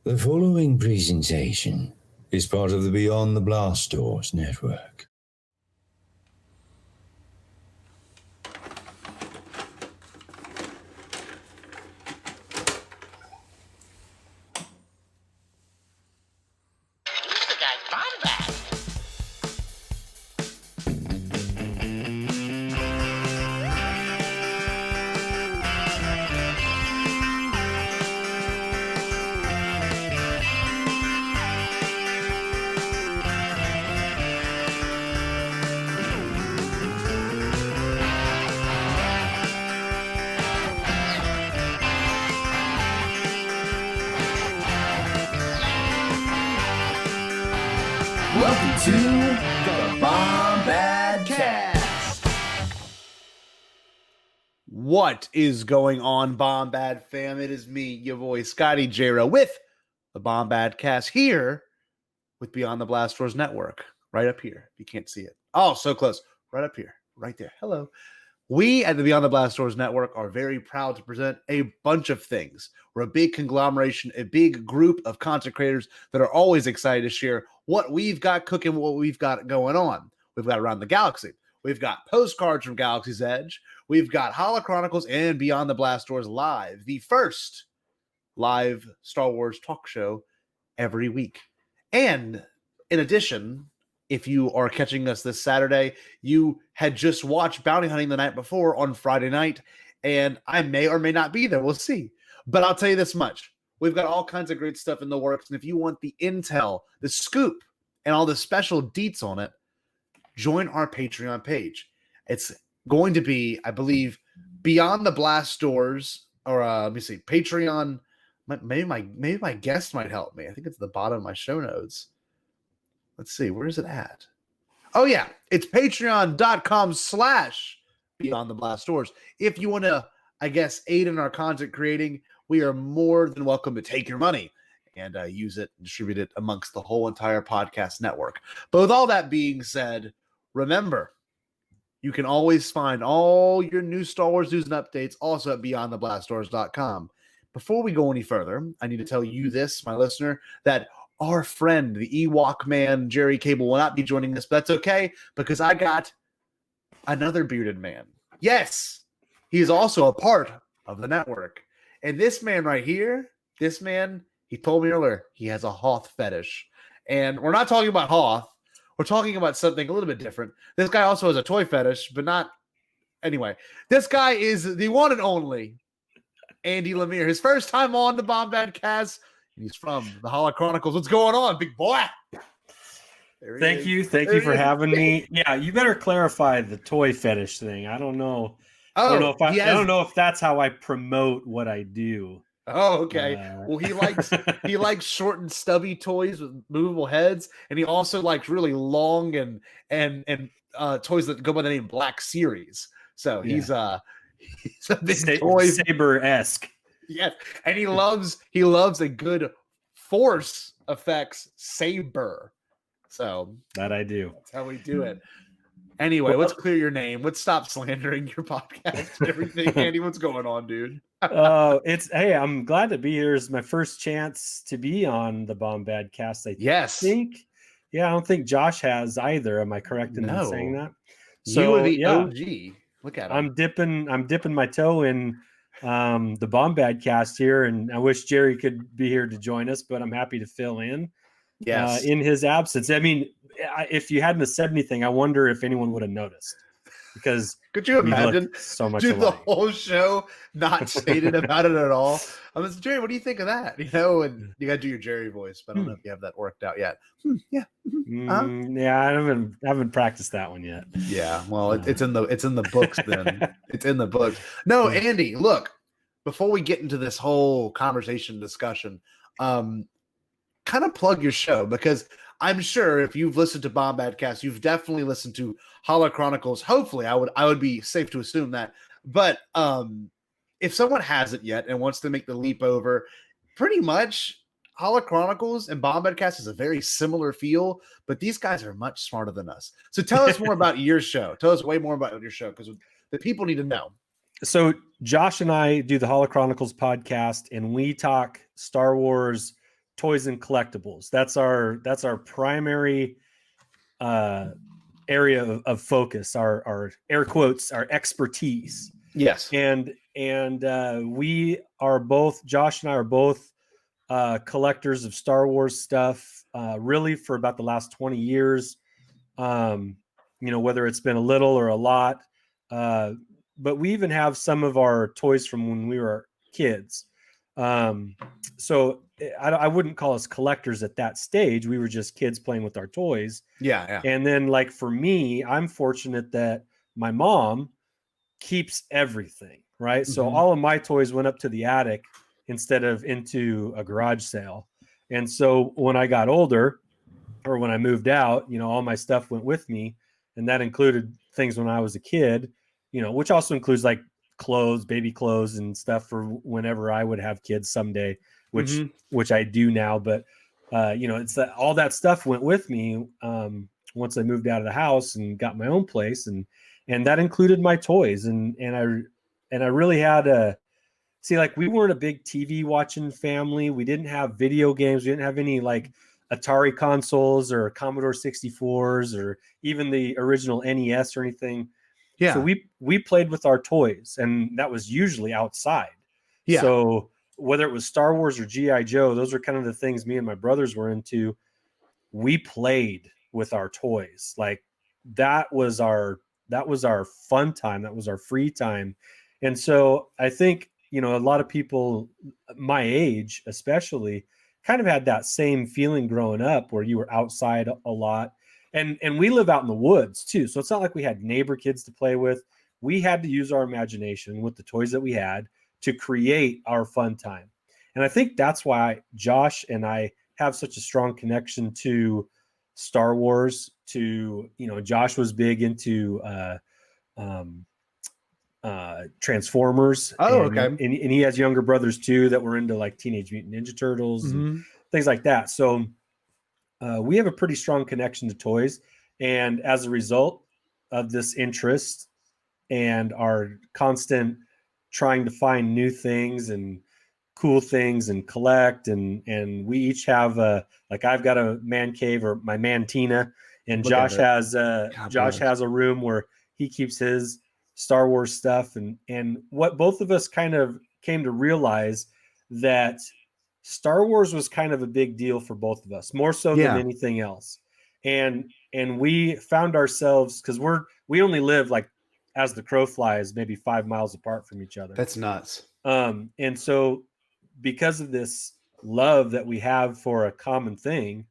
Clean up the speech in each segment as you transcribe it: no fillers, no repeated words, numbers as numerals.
The following presentation is part of the Beyond the Blast Doors network. Welcome to the Bombadcast. What is going on, Bombad fam? It is me, your boy, Scotty Jero, with the Bombadcast here with Beyond the Blast Doors Network. Right up here. You can't see it. Oh, so close. Right up here. Right there. Hello. We at the Beyond the Blast Doors Network are very proud to present a bunch of things. We're a big conglomeration, a big group of content creators that are always excited to share what we've got cooking, what we've got going on. We've got Around the Galaxy. We've got Postcards from Galaxy's Edge. We've got Holochronicles and Beyond the Blast Doors Live, the first live Star Wars talk show every week. And in addition, if you are catching us this Saturday, you had just watched Bounty Hunting the night before on Friday night, and I may or may not be there. We'll see. But I'll tell you this much. We've got all kinds of great stuff in the works, and if you want the intel, the scoop, and all the special deets on it, join our Patreon page. It's going to be, I believe, Beyond the Blast Doors, or let me see, Patreon. Maybe my guest might help me. I think it's at the bottom of my show notes. Let's see, where is it at? Oh, yeah, it's patreon.com/Beyond the Blast Doors. If you want to, I guess, aid in our content creating, we are more than welcome to take your money and use it and distribute it amongst the whole entire podcast network. But with all that being said, remember, you can always find all your new Star Wars news and updates also at beyondtheblastdoors.com. Before we go any further, I need to tell you this, my listener, that our friend, the Ewok man, Jerry Cable, will not be joining us, but that's okay because I got another bearded man. Yes, he is also a part of the network. And this man right here, he told me earlier, he has a Hoth fetish. And we're not talking about Hoth. We're talking about something a little bit different. This guy also has a toy fetish, but not... Anyway, this guy is the one and only Andy Lemiere. His first time on the Bombadcast. He's from the Holochronicles. What's going on, big boy? Thank you for having me. Yeah, you better clarify the toy fetish thing. I don't know. I don't know if that's how I promote what I do. Oh, okay. Well, he likes short and stubby toys with movable heads, and he also likes really long and toys that go by the name Black Series. So he's a big toy Saber-esque. Yes, and he loves a good force effects saber. So that I do. That's how we do it. Anyway, let's clear your name. Let's stop slandering your podcast and everything. Andy, what's going on, dude? Hey, I'm glad to be here. It's my first chance to be on the Bombadcast. I think. Yeah, I don't think Josh has either. Am I correct in saying that? So you are the OG. Look at him. I'm dipping my toe in the Bombadcast here, and I wish Jerry could be here to join us, but I'm happy to fill in. Yes, in his absence. I mean, if you hadn't said anything, I wonder if anyone would have noticed. Because could you imagine so much the whole show not stated about it at all? I was Jerry, what do you think of that? You know, and you got to do your Jerry voice, but I don't know if you have that worked out yet. Yeah, I haven't practiced that one yet. Yeah, well, it's in the books. Then it's in the books. No, Andy, look, before we get into this whole conversation discussion, kind of plug your show, because I'm sure if you've listened to Bombadcast, you've definitely listened to Holochronicles. Hopefully, I would be safe to assume that. But if someone hasn't yet and wants to make the leap over, pretty much Holochronicles and Bombadcast is a very similar feel, but these guys are much smarter than us. So tell us more about your show. Tell us way more about your show, because the people need to know. So Josh and I do the Holochronicles podcast, and we talk Star Wars toys and collectibles. That's our primary area of focus, our air quotes, our expertise. Yes. And we are both, Josh and I are both collectors of Star Wars stuff, really for about the last 20 years. Whether it's been a little or a lot. But we even have some of our toys from when we were kids. So I wouldn't call us collectors at that stage. We were just kids playing with our toys. Yeah. And then, like, for me, I'm fortunate that my mom keeps everything, right? So all of my toys went up to the attic instead of into a garage sale. And so when I got older, or when I moved out, all my stuff went with me. And that included things when I was a kid, which also includes like clothes, baby clothes and stuff for whenever I would have kids someday, which I do now. But, it's that all that stuff went with me once I moved out of the house and got my own place. And that included my toys. And I really had we weren't a big TV watching family. We didn't have video games. We didn't have any like Atari consoles or Commodore 64s or even the original NES or anything. Yeah. So we played with our toys, and that was usually outside. Yeah. So whether it was Star Wars or G.I. Joe, those are kind of the things me and my brothers were into. We played with our toys. Like that was our fun time. That was our free time. And so I think, a lot of people my age, especially, kind of had that same feeling growing up where you were outside a lot. And we live out in the woods too. So it's not like we had neighbor kids to play with. We had to use our imagination with the toys that we had to create our fun time. And I think that's why Josh and I have such a strong connection to Star Wars. Josh was big into Transformers. Okay. And he has younger brothers too that were into like Teenage Mutant Ninja Turtles and things like that. So we have a pretty strong connection to toys. And as a result of this interest and our constant trying to find new things and cool things and collect, and we each have I've got a man cave, or my mantina, and Josh has a room where he keeps his Star Wars stuff. And what both of us kind of came to realize, that Star Wars was kind of a big deal for both of us, more so than anything else. And we found ourselves, because we only live like, as the crow flies, maybe 5 miles apart from each other. That's nuts. And so because of this love that we have for a common thing,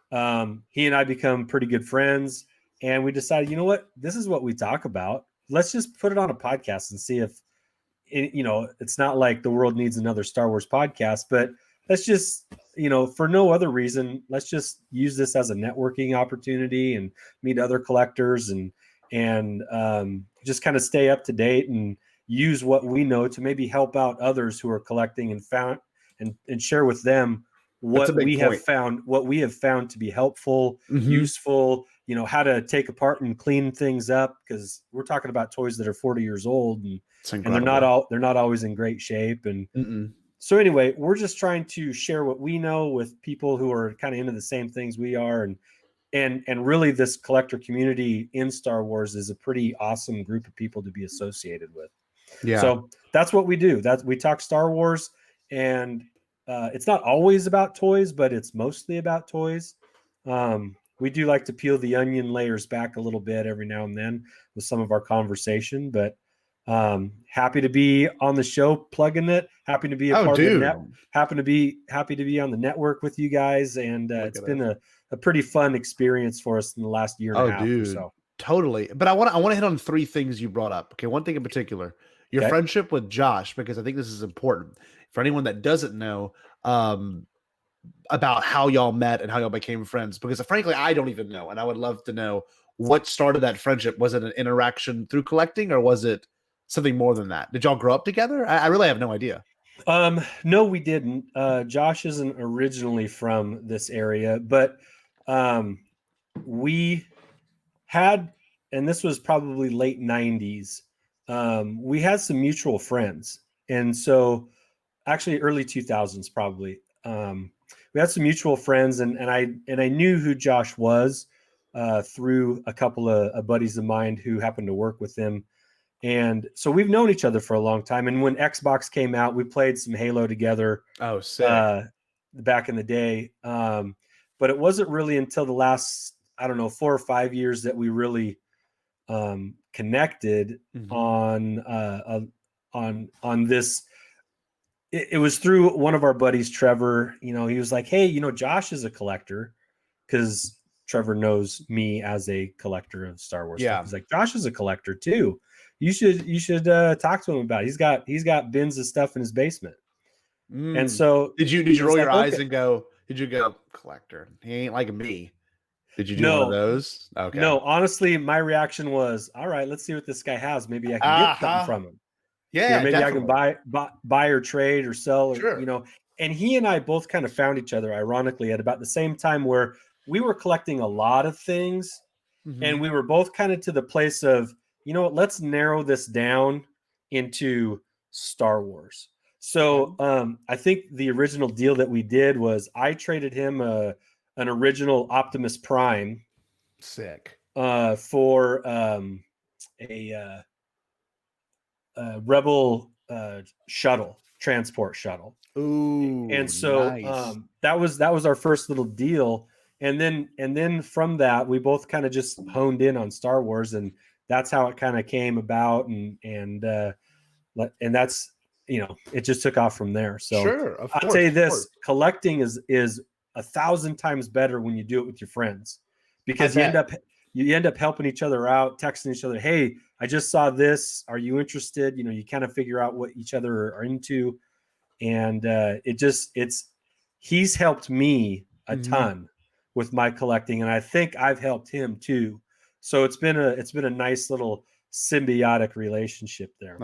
he and I become pretty good friends, and we decided, you know what, this is what we talk about. Let's just put it on a podcast and see if it's not like the world needs another Star Wars podcast, but let's just, for no other reason, let's just use this as a networking opportunity and meet other collectors and just kind of stay up to date and use what we know to maybe help out others who are collecting and share with them what we have found to be helpful, useful, how to take apart and clean things up, because we're talking about toys that are 40 years old and they're not always in great shape. And so anyway, we're just trying to share what we know with people who are kind of into the same things we are. And really, this collector community in Star Wars is a pretty awesome group of people to be associated with. Yeah. So that's what we do. We talk Star Wars, and it's not always about toys, but it's mostly about toys. We do like to peel the onion layers back a little bit every now and then with some of our conversation, but happy to be on the show, plugging it. Happy to be a part of the net. Happy to be on the network with you guys, and it's been a pretty fun experience for us in the last year and a half or so. Totally. But I want to hit on 3 things you brought up. Okay, one thing in particular, your friendship with Josh, because I think this is important for anyone that doesn't know about how y'all met and how y'all became friends. Because frankly, I don't even know, and I would love to know what started that friendship. Was it an interaction through collecting, or was it something more than that? Did y'all grow up together? I really have no idea. No, we didn't. Josh isn't originally from this area, but we had, and this was probably late 90s, we had some mutual friends. And so actually early 2000s, probably, had some mutual friends, and I knew who Josh was through a couple of buddies of mine who happened to work with him. And so we've known each other for a long time. And when Xbox came out, we played some Halo together. Oh, sick. Back in the day. But it wasn't really until the last, I don't know, 4 or 5 years that we really connected on this. It was through one of our buddies, Trevor. You know, he was like, "Hey, you know, Josh is a collector," because Trevor knows me as a collector of Star Wars stuff. He's like, "Josh is a collector too. You should talk to him about it. He's got bins of stuff in his basement." And so did you roll your eyes and go, did you go, collector? He ain't like me. Did you do one of those? Okay. No, honestly, my reaction was, all right, let's see what this guy has. Maybe I can get something from him. Yeah, maybe definitely. I can buy or trade or sell, or, you know. And he and I both kind of found each other, ironically, at about the same time, where we were collecting a lot of things, and we were both kind of to the place of, you know what, let's narrow this down into Star Wars. So I think the original deal that we did was I traded him an original Optimus Prime, sick, for a Rebel transport shuttle. Ooh, and so nice. that was our first little deal, and then from that we both kind of just honed in on Star Wars, and that's how it kind of came about, and that's, you know, it just took off from there. So sure, I'll tell you this: collecting is 1,000 times better when you do it with your friends, because you end up helping each other out, texting each other, "Hey, I just saw this. Are you interested?" You know, you kind of figure out what each other are into, and he's helped me a ton with my collecting, and I think I've helped him too. So it's been a nice little symbiotic relationship there.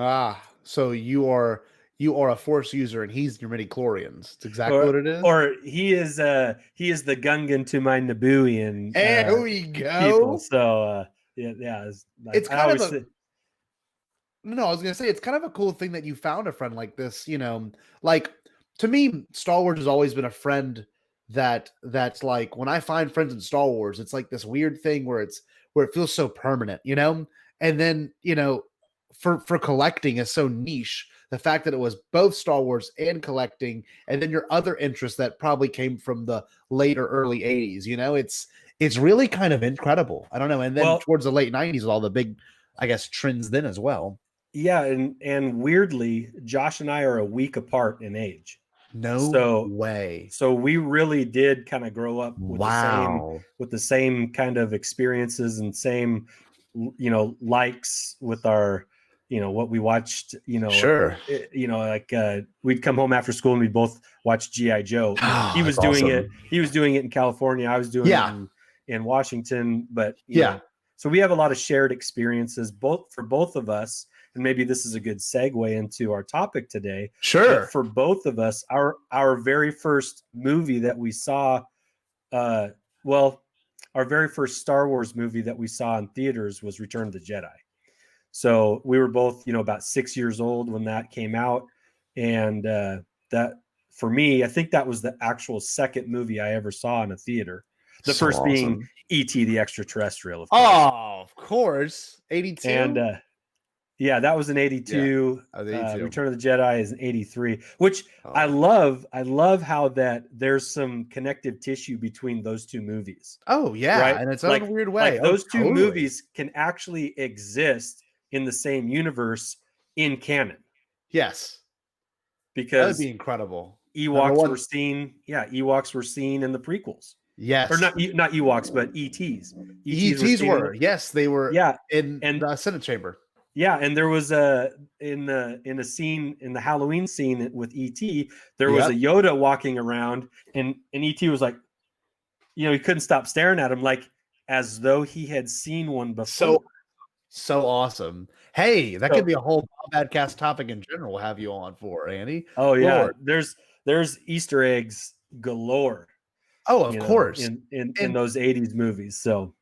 So you are a Force user and he's your midichlorians. It's exactly what it is. Or he is the Gungan to my Nabooian. There we go. People. So it's kind of no, I was gonna say it's kind of a cool thing that you found a friend like this. You know, like, to me, Star Wars has always been a friend that's like, when I find friends in Star Wars, it's like this weird thing where it feels so permanent, you know. And then, you know, for collecting is so niche. The fact that it was both Star Wars and collecting, and then your other interests that probably came from the later early 80s, you know, it's really kind of incredible. I don't know. And then towards the late 90s with all the big, I guess, trends then as well. Yeah, and weirdly, Josh and I are a week apart in age. No way. So we really did kind of grow up with the same kind of experiences and same, you know, likes with our, you know, what we watched, you know. Sure. You know, like we'd come home after school and we'd both watch G.I. Joe. He was doing it. He was doing it in California. I was doing it in Washington. But you know, so we have a lot of shared experiences, both of us. And maybe this is a good segue into our topic today. Sure. But for both of us, our very first movie that we saw, our very first Star Wars movie that we saw in theaters was Return of the Jedi. So we were both, you know, about 6 years old when that came out. And that, for me, I think that was the actual second movie I ever saw in a theater. The first being E.T. the Extraterrestrial, of course. Oh, of course. 82? And yeah, that was in 82. Yeah, Return of the Jedi is in 83, which I love. I love how that there's some connective tissue between those two movies. Oh, yeah. Right? And it's like, in a weird way. Like those two movies can actually exist in the same universe in canon. Yes. Because that would be incredible. Ewoks were seen in the prequels. Yes. Or not Ewoks, but ETs. ETs were. Yes, they were. Yeah. In the Senate chamber. Yeah, and there was in a scene, in the Halloween scene with E.T., there was a Yoda walking around, and E.T. was like, you know, he couldn't stop staring at him, like as though he had seen one before. So awesome. Hey, that could be a whole Bombadcast topic in general. We'll have you on for, Andy. Oh yeah, Lord. There's Easter eggs galore. Oh, of course, in those 80s movies. So,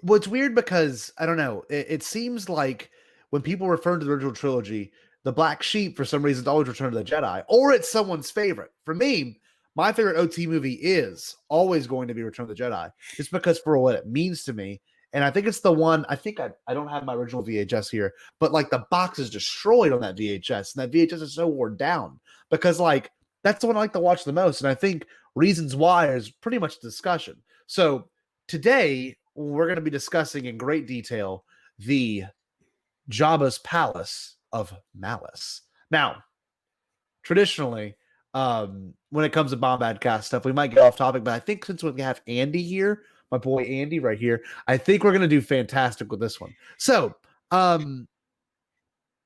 well, it's weird because I don't know. It seems like when people refer to the original trilogy, the black sheep for some reason is always Return of the Jedi, or it's someone's favorite. For me, my favorite OT movie is always going to be Return of the Jedi, just because for what it means to me. And I think it's the one, I think I don't have my original VHS here, but like the box is destroyed on that VHS, and that VHS is so worn down because like that's the one I like to watch the most. And I think reasons why is pretty much the discussion. So today we're going to be discussing in great detail the Jabba's Palace of Malice. Now, traditionally, when it comes to Bombadcast stuff, we might get off topic, but I think since we have Andy here, my boy Andy right here, I think we're going to do fantastic with this one. So,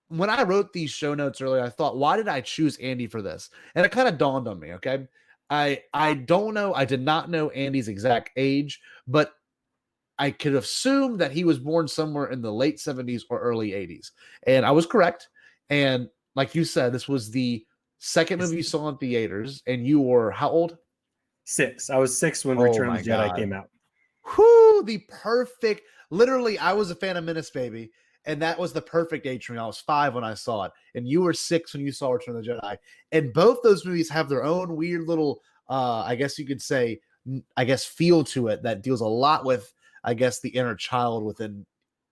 when I wrote these show notes earlier, I thought, why did I choose Andy for this? And it kind of dawned on me, okay? I don't know, I did not know Andy's exact age, but I could assume that he was born somewhere in the late 70s or early 80s. And I was correct. And like you said, this was the second movie you saw in theaters, and you were how old? 6. I was 6 when Return of the Jedi came out. Whoo, the perfect. Literally, I was a Phantom Menace baby, and that was the perfect age for me. I was 5 when I saw it, and you were 6 when you saw Return of the Jedi. And both those movies have their own weird little, I guess you could say, feel to it that deals a lot with, I guess, the inner child within,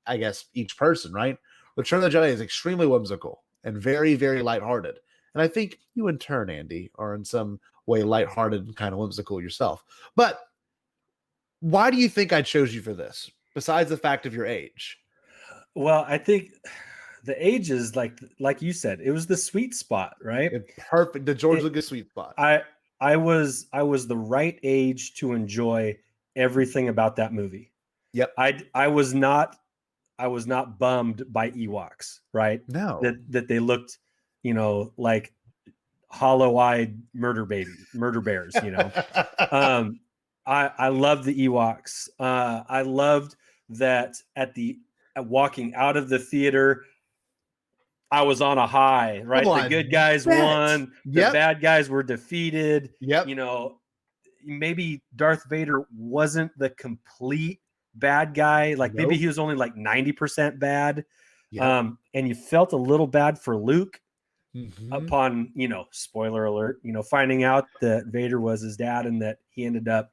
I guess, each person, right? Return of the Jedi is extremely whimsical and very, very lighthearted. And I think you, in turn, Andy, are in some way lighthearted and kind of whimsical yourself. But why do you think I chose you for this, besides the fact of your age? Well, I think the age is like you said, it was the sweet spot, right? Perfect. The George Lucas sweet spot. I was the right age to enjoy everything about that movie. Yep. I was not bummed by Ewoks, right? No. That they looked, like hollow-eyed murder bears, I loved the Ewoks. I loved that at walking out of the theater, I was on a high, right? The good guys won, the bad guys were defeated. Yep. Maybe Darth Vader wasn't the complete bad guy. Like maybe he was only like 90% bad. Yep. And you felt a little bad for Luke upon, spoiler alert, finding out that Vader was his dad and that he ended up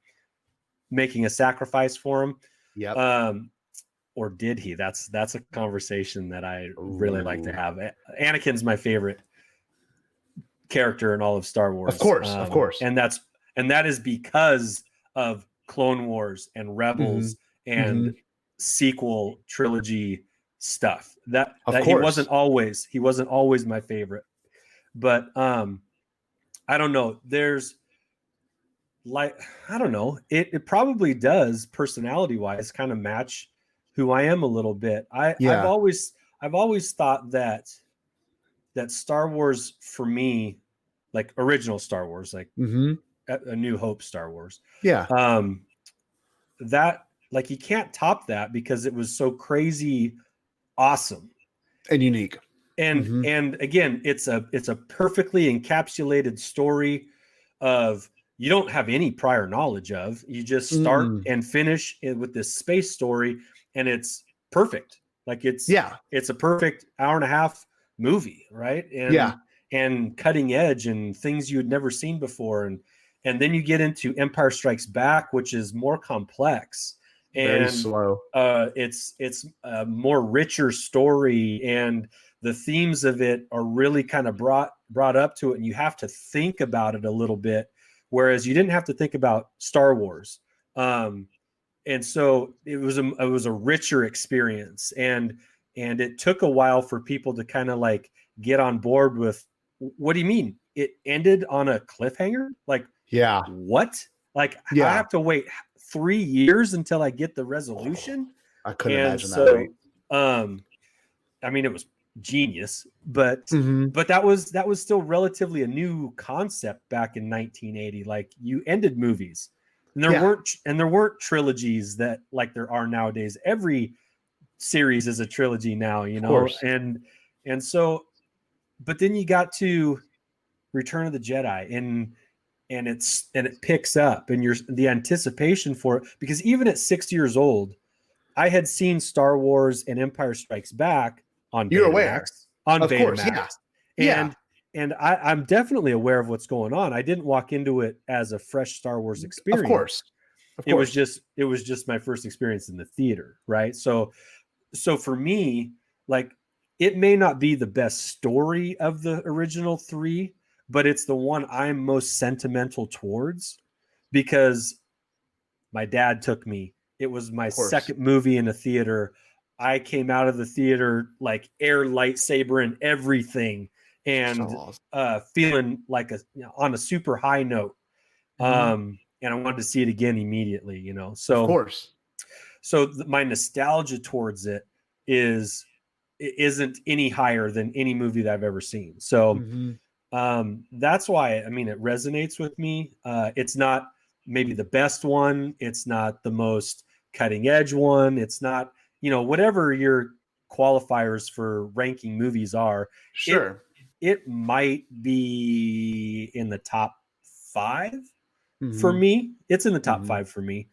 making a sacrifice for him. Yep. Or did he? That's a conversation that I really like to have. Anakin's my favorite character in all of Star Wars. Of course. And that is because of Clone Wars and Rebels and sequel trilogy stuff. That he wasn't always my favorite. But I don't know. There's I don't know. It probably does personality wise kind of match who I am a little bit. I've always thought that Star Wars for me, like original Star Wars, like A New Hope Star Wars. Yeah. That like you can't top that because it was so crazy awesome and unique. And again, it's a perfectly encapsulated story of you don't have any prior knowledge of. You just start and finish with this space story, and it's perfect. Like it's a perfect hour and a half movie, right? And cutting edge and things you had never seen before. And then you get into Empire Strikes Back, which is more complex and very slow. It's a more richer story, and the themes of it are really kind of brought up to it, and you have to think about it a little bit, whereas you didn't have to think about Star Wars. And so it was a richer experience, and it took a while for people to kind of like get on board with, what do you mean it ended on a cliffhanger? Like, what? Like, I have to wait 3 years until I get the resolution. I couldn't imagine that. I mean, it was genius, but that was still relatively a new concept back in 1980. Like, you ended movies, and there weren't trilogies that like there are nowadays. Every series is a trilogy now, and so, but then you got to Return of the Jedi, and it picks up, and the anticipation for it, because even at 6 years old, I had seen Star Wars and Empire Strikes Back on You're aware on of Betamax. course, I'm definitely aware of what's going on. I didn't walk into it as a fresh Star Wars experience. Of course. It was just my first experience in the theater, right? So for me, like, it may not be the best story of the original three, but it's the one I'm most sentimental towards because my dad took me. It was my second movie in a theater. I came out of the theater like air lightsaber and everything, and So awesome. feeling like on a super high note. And I wanted to see it again immediately, you know. So of course. So my nostalgia towards it isn't any higher than any movie that I've ever seen. So that's why, I mean, it resonates with me. It's not maybe the best one. It's not the most cutting edge one. It's not, you know, whatever your qualifiers for ranking movies are. Sure. It might be in the top 5 for me. It's in the top 5 for me.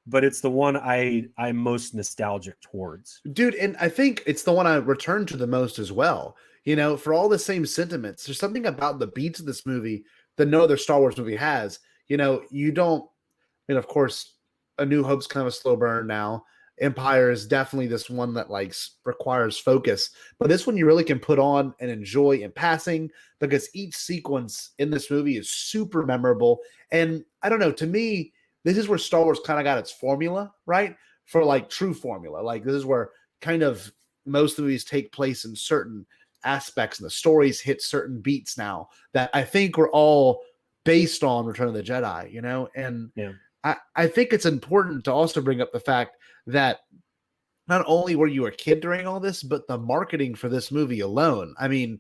But it's the one I'm most nostalgic towards. Dude, and I think it's the one I return to the most as well. You know, for all the same sentiments, there's something about the beats of this movie that no other Star Wars movie has. You know, you don't, I mean, of course, A New Hope's kind of a slow burn now. Empire is definitely this one that like requires focus, but this one you really can put on and enjoy in passing because each sequence in this movie is super memorable. And I don't know, to me, this is where Star Wars kind of got its formula, right? For like true formula. Like this is where kind of most movies take place in certain aspects and the stories hit certain beats now that I think were all based on Return of the Jedi, you know? And I think it's important to also bring up the fact that not only were you a kid during all this, but the marketing for this movie alone. I mean,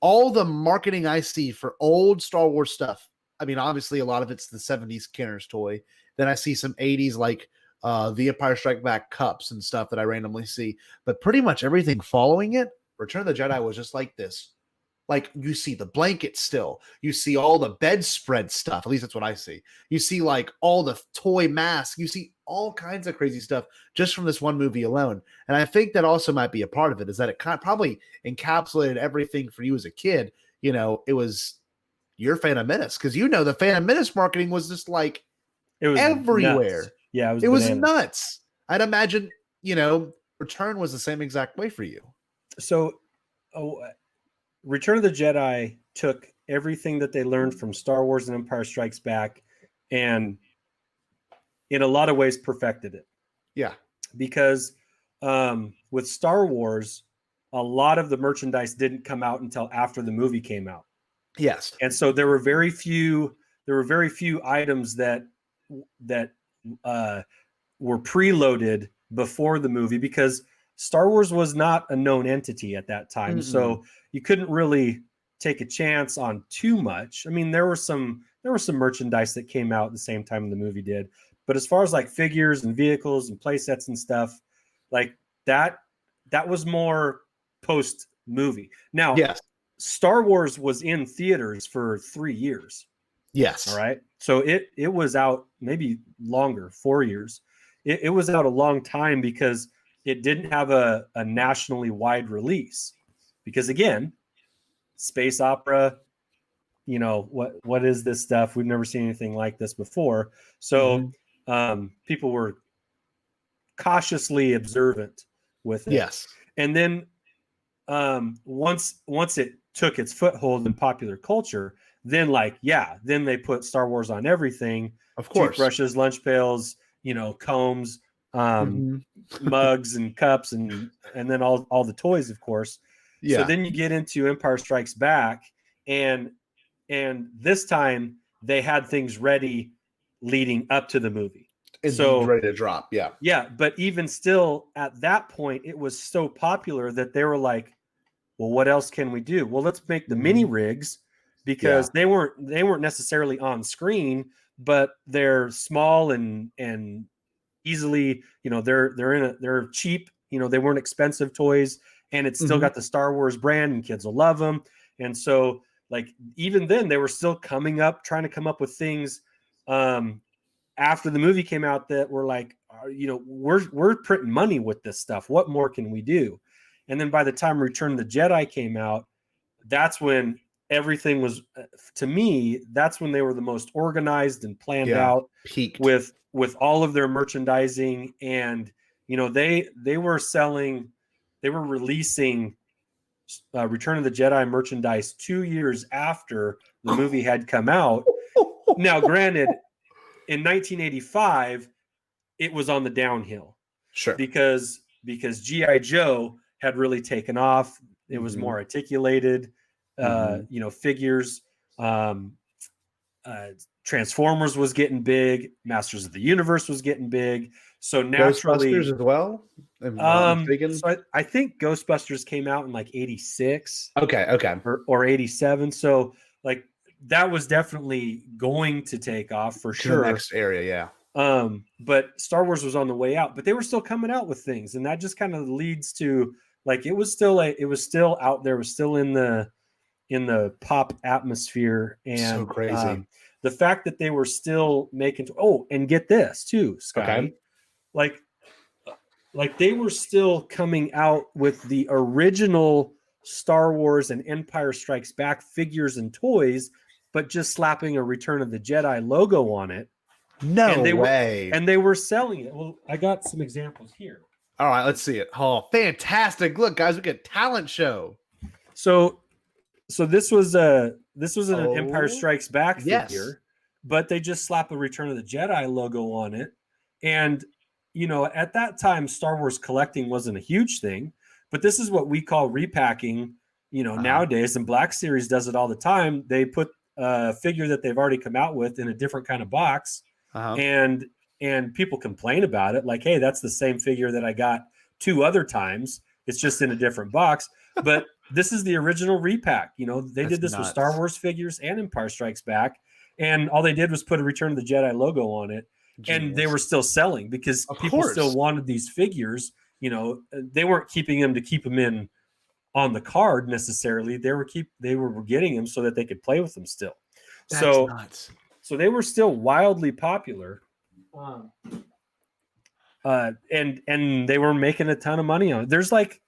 all the marketing I see for old Star Wars stuff, I mean, obviously a lot of it's the 70s Kenner's toy. Then I see some 80s like the Empire Strike Back cups and stuff that I randomly see. But pretty much everything following it, Return of the Jedi was just like this. Like you see the blankets still. You see all the bedspread stuff. At least that's what I see. You see like all the toy masks. You see all kinds of crazy stuff just from this one movie alone. And I think that also might be a part of it is that it kind of probably encapsulated everything for you as a kid. You know, it was your Phantom Menace because you know the Phantom Menace marketing was just like it was everywhere. Nuts. Yeah, it was nuts. I'd imagine, you know, Return was the same exact way for you. So, Return of the Jedi took everything that they learned from Star Wars and Empire Strikes Back and in a lot of ways perfected it. Yeah. Because with Star Wars, a lot of the merchandise didn't come out until after the movie came out. Yes. And so there were very few items that were preloaded before the movie because Star Wars was not a known entity at that time. So you couldn't really take a chance on too much. I mean, there were some merchandise that came out at the same time the movie did. But as far as like figures and vehicles and play sets and stuff, like that was more post movie. Now, yes. Star Wars was in theaters for 3 years. Yes. All right. So it was out maybe longer, 4 years. It was out a long time because it didn't have a nationally wide release. Because again, space opera, you know, what is this stuff? We've never seen anything like this before. So people were cautiously observant with it. Yes. And then once it took its foothold in popular culture, then then they put Star Wars on everything. Of course. Toothbrushes, lunch pails, you know, combs, mugs and cups and then all the toys, of course. Yeah. So then you get into Empire Strikes Back and this time they had things ready leading up to the movie. So ready to drop. Yeah. Yeah. But even still at that point, it was so popular that they were like, well, what else can we do? Well, let's make the mini rigs because they weren't necessarily on screen, but they're small and easily, you know, they're cheap, you know, they weren't expensive toys and it's still got the Star Wars brand and kids will love them. And so like, even then they were still trying to come up with things after the movie came out that were like, you know, we're printing money with this stuff. What more can we do? And then by the time Return of the Jedi came out, that's when everything was, to me, that's when they were the most organized and planned out, peaked with all of their merchandising. And they were releasing Return of the Jedi merchandise 2 years after the movie had come out. Now, granted, in 1985, it was on the downhill, sure, because G.I. Joe had really taken off. It was more articulated, figures. Transformers was getting big. Masters of the Universe was getting big. So naturally, Ghostbusters as well. So I think Ghostbusters came out in like 86. Okay. Or 87. So like that was definitely going to take off for sure. The next area, yeah. But Star Wars was on the way out, but they were still coming out with things, and that just kind of leads to like it was still out there, was still in the pop atmosphere. And so crazy. The fact that they were still making and get this too, Scotty. Okay. Like they were still coming out with the original Star Wars and Empire Strikes Back figures and toys, but just slapping a Return of the Jedi logo on it. No way. And they were selling it. Well, I got some examples here. All right, let's see it. Oh, fantastic. Look, guys, we get a talent show. So this was an Empire Strikes Back figure, but they just slap a Return of the Jedi logo on it. And at that time, Star Wars collecting wasn't a huge thing, but this is what we call repacking, nowadays. And Black Series does it all the time. They put a figure that they've already come out with in a different kind of box. And people complain about it. Like, hey, that's the same figure that I got 2 other times. It's just in a different box. But this is the original repack. They did this with Star Wars figures and Empire Strikes Back. And all they did was put a Return of the Jedi logo on it. Genius. And they were still selling because people still wanted these figures. They weren't keeping them to keep them in on the card necessarily. They were getting them so that they could play with them still. That's nuts. So they were still wildly popular. And they were making a ton of money on it. There's like,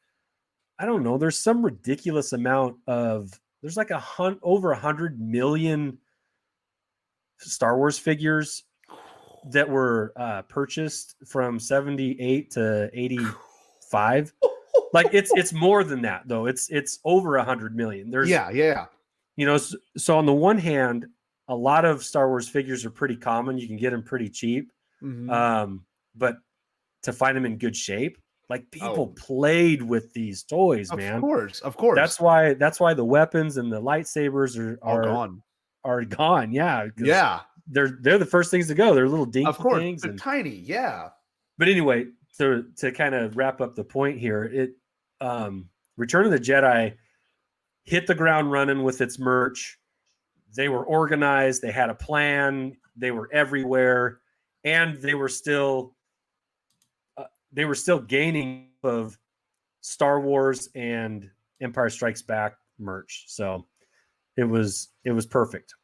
I don't know, there's some ridiculous amount of, there's like over 100 million Star Wars figures that were purchased from 78 to 85. Like it's more than that though. It's over 100 million. There's so on the one hand, a lot of Star Wars figures are pretty common. You can get them pretty cheap. But to find them in good shape, like people played with these toys, man. Of course. That's why the weapons and the lightsabers are gone. Are gone. Yeah. Yeah. They're the first things to go. They're little dinky things. They're tiny. Yeah. But anyway, to kind of wrap up the point here, Return of the Jedi hit the ground running with its merch. They were organized. They had a plan. They were everywhere, and they were still gaining of Star Wars and Empire Strikes Back merch. So it was perfect.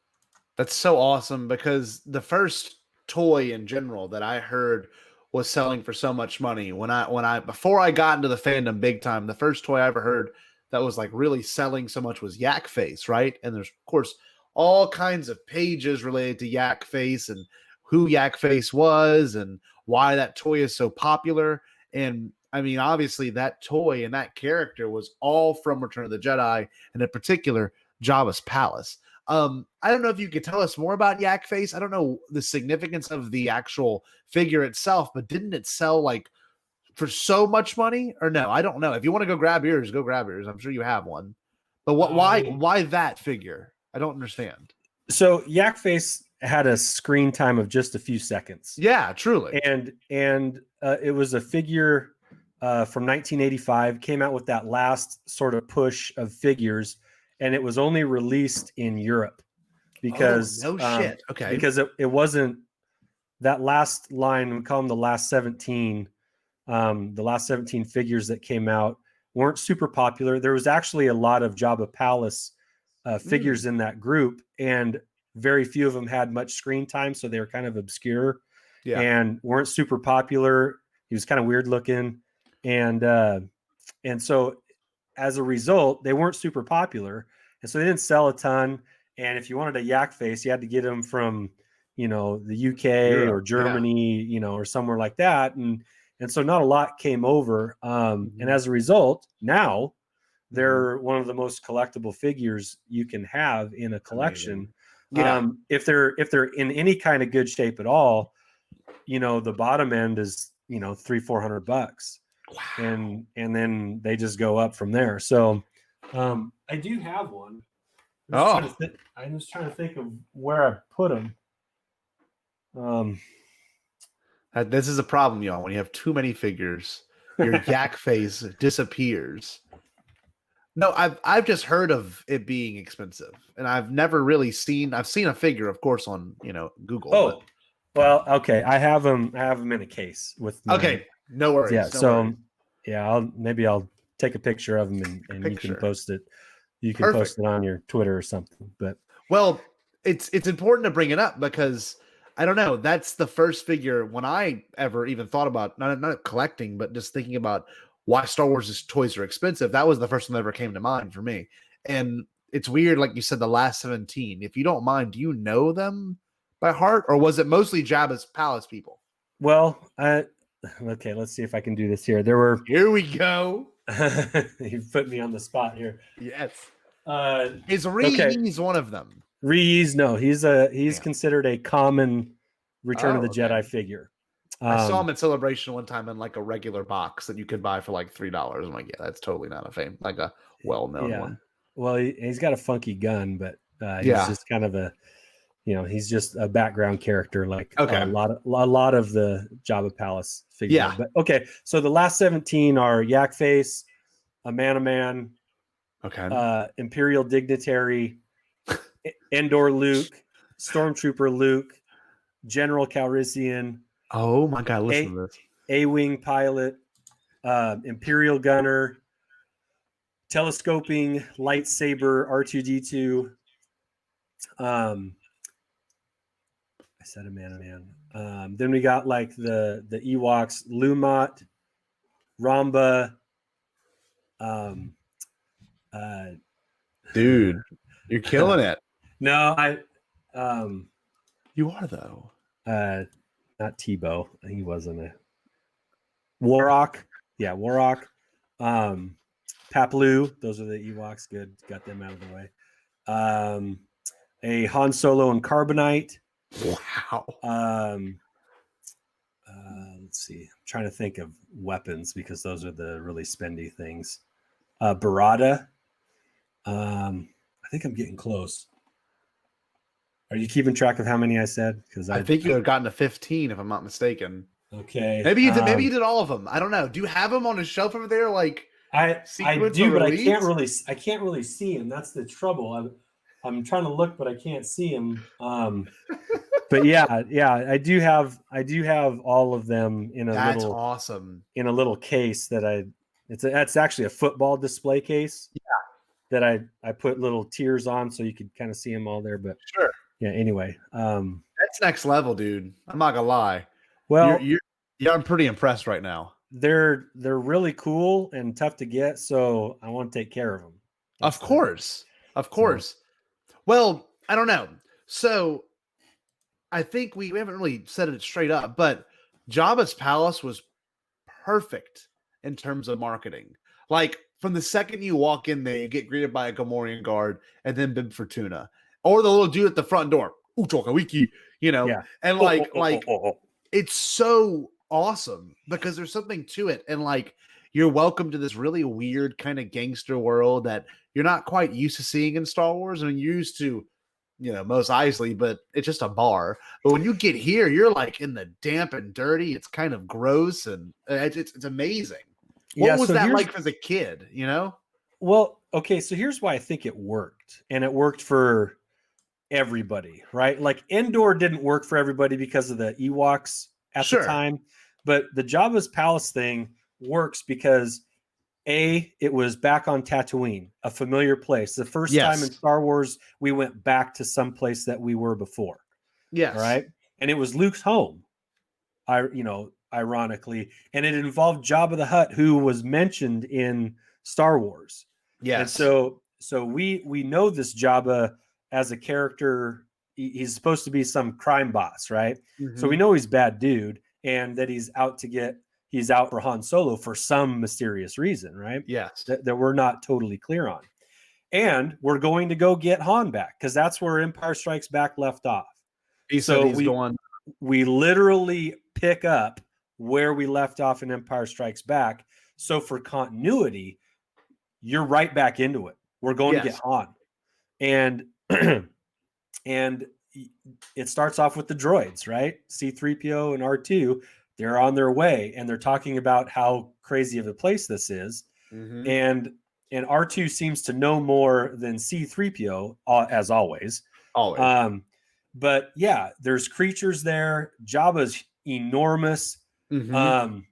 That's so awesome because the first toy in general that I heard was selling for so much money. Before I got into the fandom big time, the first toy I ever heard that was like really selling so much was YAK FACE, right? And there's of course all kinds of pages related to YAK FACE and who YAK FACE was and why that toy is so popular. And I mean, obviously that toy and that character was all from Return of the Jedi, and in particular, Jabba's palace. I don't know if you could tell us more about YAK FACE. I don't know the significance of the actual figure itself, but didn't it sell like for so much money? Or no, I don't know. If you want to go grab yours, go grab yours. I'm sure you have one. But why that figure? I don't understand. So YAK FACE had a screen time of just a few seconds. Yeah, truly. And it was a figure from 1985, came out with that last sort of push of figures, and it was only released in Europe because Okay. Because it wasn't that last line, we call them the last 17. The last 17 figures that came out weren't super popular. There was actually a lot of Jabba Palace figures in that group, and very few of them had much screen time, so they were kind of obscure and weren't super popular. He was kind of weird looking, and so as a result, they weren't super popular. and so they didn't sell a ton. And if you wanted a yak face, you had to get them from, you know, the UK or Germany, you know, or somewhere like that. And so not a lot came over. And as a result, now they're one of the most collectible figures you can have in a collection. If they're in any kind of good shape at all, you know, the bottom end is, you know, $300-400. Wow. And then they just go up from there. So I do have one. I was trying to think of where I put them. This is a problem, y'all. When you have too many figures, your yak face disappears. No, I've just heard of it being expensive, and I've never really seen. I've seen a figure, of course, on Google. Oh, well, okay. I have them in a case with. Okay, no worries. Yeah, no worries. I'll take a picture of them and you can post it. You can post it on your Twitter or something. But it's important to bring it up because I don't know. That's the first figure when I ever even thought about not collecting, but just thinking about why Star Wars toys are expensive. That was the first one that ever came to mind for me. And it's weird, like you said, the last 17. If you don't mind, do you know them by heart, or was it mostly Jabba's palace people? Well, okay, let's see if I can do this here. Here we go. You put me on the spot here. Yes. Is Ree's one of them? Ree's, no, he's considered a common Return of the Jedi figure. I saw him at Celebration one time in like a regular box that you could buy for like $3. I'm like, yeah, that's totally not a well-known one. Well, he's got a funky gun, but he's just kind of he's just a background character, like a lot of the Jabba Palace figures. Yeah. But okay, so the last 17 are Yak Face, a Man, Imperial Dignitary, Endor Luke, Stormtrooper Luke, General Calrissian. Oh my God! Listen to this. A-wing pilot, Imperial gunner, telescoping lightsaber R2D2. I said a man. Then we got like the Ewoks, Lumat, Ramba. Dude, you're killing it. No, you are though. Not Tebow. He wasn't a Warrock. Yeah, Warrock. Paplu. Those are the Ewoks. Good. Got them out of the way. A Han Solo and Carbonite. Wow. Let's see. I'm trying to think of weapons because those are the really spendy things. Barada. I think I'm getting close. Are you keeping track of how many I said? Because I think you have gotten to 15, if I'm not mistaken. Okay. Maybe you did. Maybe you did all of them. I don't know. Do you have them on a shelf over there? Like I do, but I can't really see them. That's the trouble. I'm trying to look, but I can't see them. But yeah, I do have all of them in That's awesome. In a little case that it's actually a football display case. Yeah. That I put little tiers on so you could kind of see them all there. But sure. Yeah. Anyway, that's next level, dude. I'm not gonna lie. Well, I'm pretty impressed right now. They're really cool and tough to get, so I want to take care of them. Of course. Well, I don't know. So I think we haven't really said it straight up, but Jabba's palace was perfect in terms of marketing. Like from the second you walk in there, you get greeted by a Gamorrean guard and then Bib Fortuna. Or the little dude at the front door, Wiki, and it's so awesome because there's something to it. And like, you're welcome to this really weird kind of gangster world that you're not quite used to seeing in Star Wars. I mean, you're used to, Mos Eisley, but it's just a bar. But when you get here, you're like in the damp and dirty. It's kind of gross and it's amazing. What was that like as a kid, Well, okay. So here's why I think it worked, and it worked for everybody, right? Like Endor didn't work for everybody because of the Ewoks at the time, but the Jabba's palace thing works because it was back on Tatooine, a familiar place. The first time in Star Wars we went back to some place that we were before. Yes. Right? And it was Luke's home. Ironically, and it involved Jabba the Hutt, who was mentioned in Star Wars. Yes. And we know this Jabba as a character. He's supposed to be some crime boss, right? So we know he's a bad dude, and that he's out for Han Solo for some mysterious reason, right? Yes. That we're not totally clear on. And we're going to go get Han back because that's where Empire Strikes Back left off. We literally pick up where we left off in Empire Strikes Back. So for continuity, you're right back into it. We're going to get Han. And and it starts off with the droids, right? C-3PO and R2, they're on their way and they're talking about how crazy of a place this is. And R2 seems to know more than C-3PO, as always. But yeah, there's creatures there. Jabba's enormous. And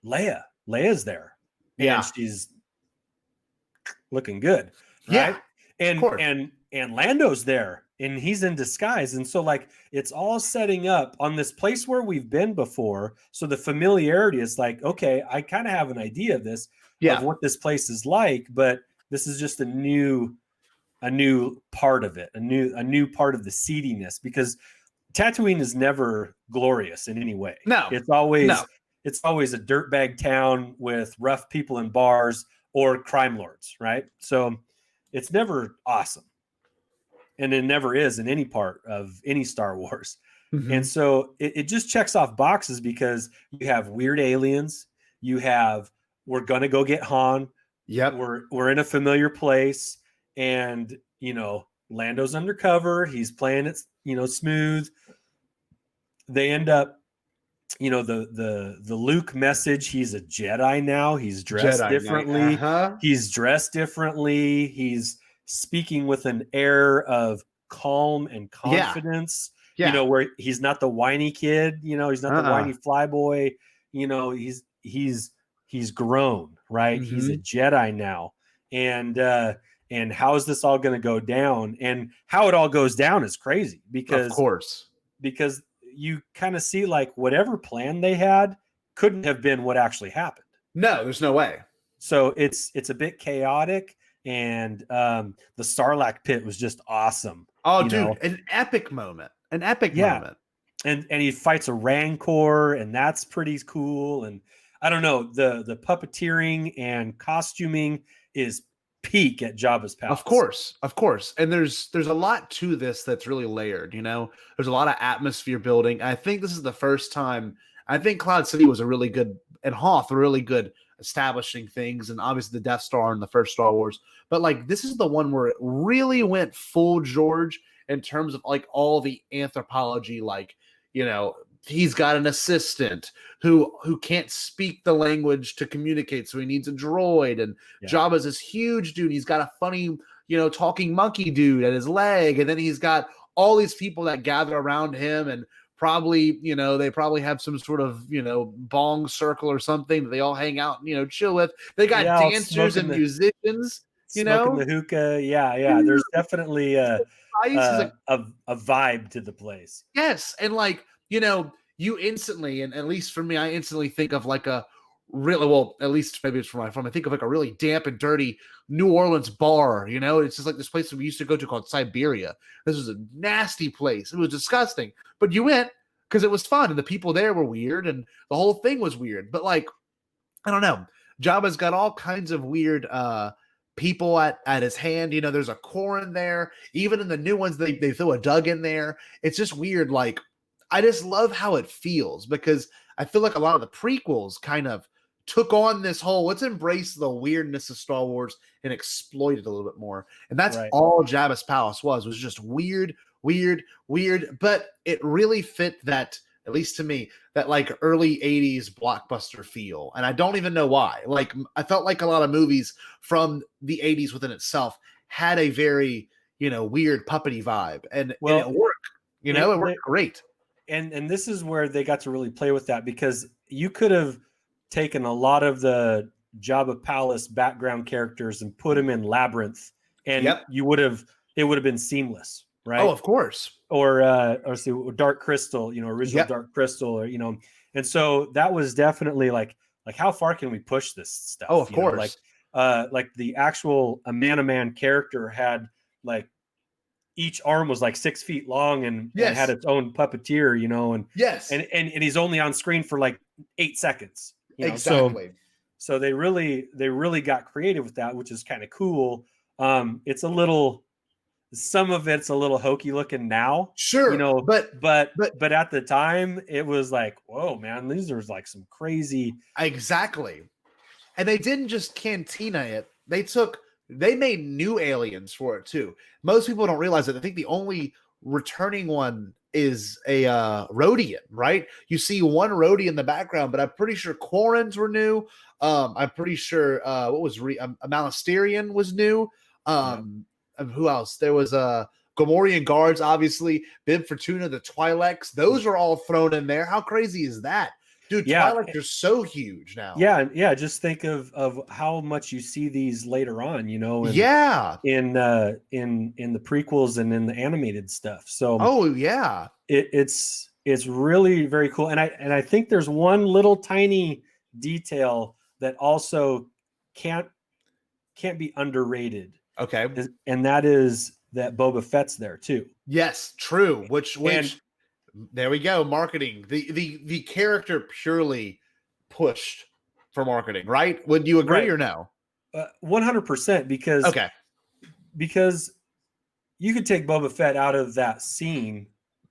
Leia's there. And she's looking good. Right? And Lando's there and he's in disguise. And so like, it's all setting up on this place where we've been before. So the familiarity is like, okay, I kind of have an idea of this, of what this place is like, but this is just a new part of it, a new part of the seediness, because Tatooine is never glorious in any way. No, it's always a dirtbag town with rough people in bars or crime lords, right? So it's never awesome. And it never is in any part of any Star Wars. And so it just checks off boxes because you have weird aliens. You have, we're going to go get Han. Yep. We're in a familiar place and, Lando's undercover. He's playing it, smooth. They end up, the Luke message. He's a Jedi now. He's dressed differently. He's dressed differently. He's speaking with an air of calm and confidence, where he's not the whiny kid, he's not the whiny flyboy, he's grown, right? He's a Jedi now. And how is this all going to go down? And how it all goes down is crazy because you kind of see like whatever plan they had couldn't have been what actually happened. No, there's no way. So it's a bit chaotic. And the Sarlacc pit was just awesome. Oh, dude, an epic moment. Moment. And he fights a Rancor, and that's pretty cool. And I don't know, the puppeteering and costuming is peak at Jabba's palace. Of course. And there's a lot to this that's really layered, There's a lot of atmosphere building. I think this is the first time. I think Cloud City was a really good, and Hoth were really good establishing things, and obviously the Death Star in the first Star Wars. But like, this is the one where it really went full George in terms of like all the anthropology, like, he's got an assistant who can't speak the language to communicate, so he needs a droid. And Jabba's this huge dude. He's got a funny, talking monkey dude at his leg, and then he's got all these people that gather around him, and probably, they probably have some sort of, bong circle or something that they all hang out and, chill with. They got dancers and musicians, smoking the hookah. Yeah. There's definitely a vibe to the place. Yes. And like, you instantly, and at least for me, I instantly think of like a really, well, at least maybe it's from my phone, I think of like a really damp and dirty New Orleans bar, it's just like this place that we used to go to called Siberia. This was a nasty place. It was disgusting, but you went because it was fun and the people there were weird and the whole thing was weird. But like, I don't know, Jabba's got all kinds of weird people at his hand. There's a Corrin there. Even in the new ones, they throw a Dug in there. It's just weird. Like, I just love how it feels because I feel like a lot of the prequels kind of took on this whole, let's embrace the weirdness of Star Wars and exploit it a little bit more. And that's all Jabba's palace was just weird, but it really fit that, at least to me, that like early 80s blockbuster feel. And I don't even know why. Like, I felt like a lot of movies from the 80s within itself had a very, weird puppety vibe. And it worked, it worked great. And this is where they got to really play with that, because you could have taken a lot of the Jabba Palace background characters and put them in Labyrinth, and it would have been seamless, right? Oh, of course. Or Dark Crystal, original Dark Crystal, or and so that was definitely like how far can we push this stuff? Oh, of course. like the actual a man character had like each arm was like 6 feet long and had its own puppeteer, you know, and he's only on screen for like 8 seconds. You know? Exactly. So they really got creative with that, which is kind of cool. It's some of it's a little hokey looking now, sure, you know, but at the time it was like, whoa, man, these are like some crazy. Exactly. And they didn't just cantina it. They made new aliens for it too. Most people don't realize that. I think the only returning one is a Rhodian, right? You see one Rhodian in the background, but I'm pretty sure Quarrens were new. I'm pretty sure a Malastirian was new. Who else? There was Gomorian guards, obviously. Bib Fortuna, the Twi'leks. Those are all thrown in there. How crazy is that? Dude, Twi'leks are so huge now. Yeah. Just think of how much you see these later on, you know. In the prequels and in the animated stuff. So it's really very cool. And I think there's one little tiny detail that also can't be underrated. Okay, and that is that Boba Fett's there too. Yes, true. Which there we go. Marketing. The character purely pushed for marketing, right? Would you agree or no? 100%. Because you could take Boba Fett out of that scene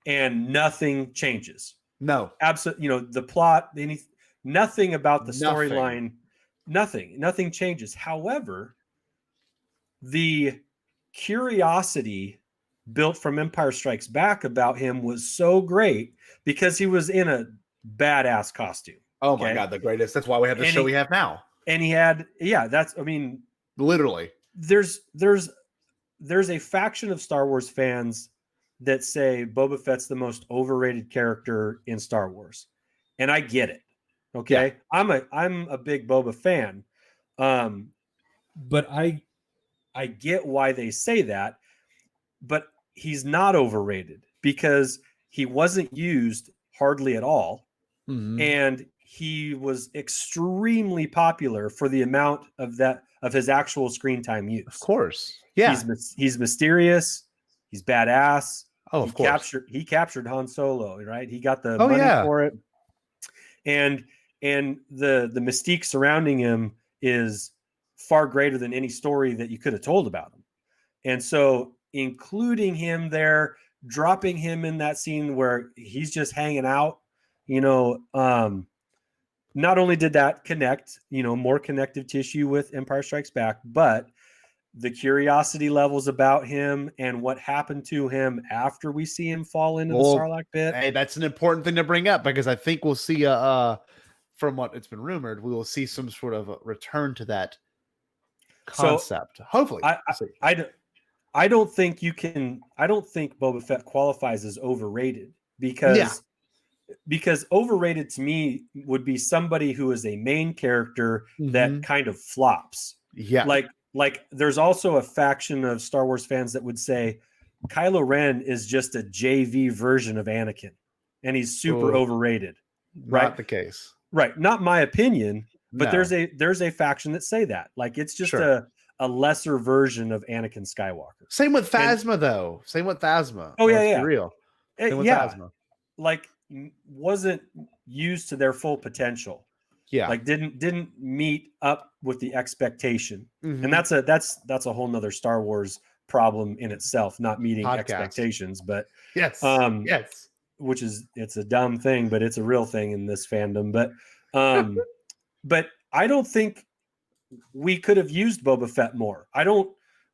and nothing changes. No, absolutely. You know, the plot, nothing about the storyline, nothing changes. However, the curiosity built from Empire Strikes Back about him was so great because he was in a badass costume. Oh my God, the greatest. That's why we have the show we have now. And he had, literally. There's a faction of Star Wars fans that say Boba Fett's the most overrated character in Star Wars. And I get it. Okay. Yeah. I'm a big Boba fan. But I get why they say that, but he's not overrated because he wasn't used hardly at all. Mm-hmm. And he was extremely popular for the amount of his actual screen time use. Of course. Yeah. He's mysterious. He's badass. Oh, of course. He captured Han Solo, right? He got the money for it. And the mystique surrounding him is far greater than any story that you could have told about him. And so including him there, dropping him in that scene where he's just hanging out, you know, not only did that connect, you know, more connective tissue with Empire Strikes Back, but the curiosity levels about him and what happened to him after we see him fall into the Sarlacc pit. Hey, that's an important thing to bring up because I think we'll see from what it's been rumored, we will see some sort of a return to that concept. So, hopefully. I don't think Boba Fett qualifies as overrated because overrated to me would be somebody who is a main character that kind of flops. Yeah. Like there's also a faction of Star Wars fans that would say Kylo Ren is just a JV version of Anakin and he's super overrated. Right? Not the case. Right. Not my opinion, but there's a faction that say that. Like it's just a lesser version of Anakin Skywalker. Same with Phasma though. Same with Phasma. Oh yeah. Real. Same with Phasma. Like wasn't used to their full potential. Yeah. Like didn't meet up with the expectation. Mm-hmm. And that's a whole nother Star Wars problem in itself, not meeting expectations, but yes. Which is, it's a dumb thing, but it's a real thing in this fandom. But but I don't think we could have used Boba Fett more.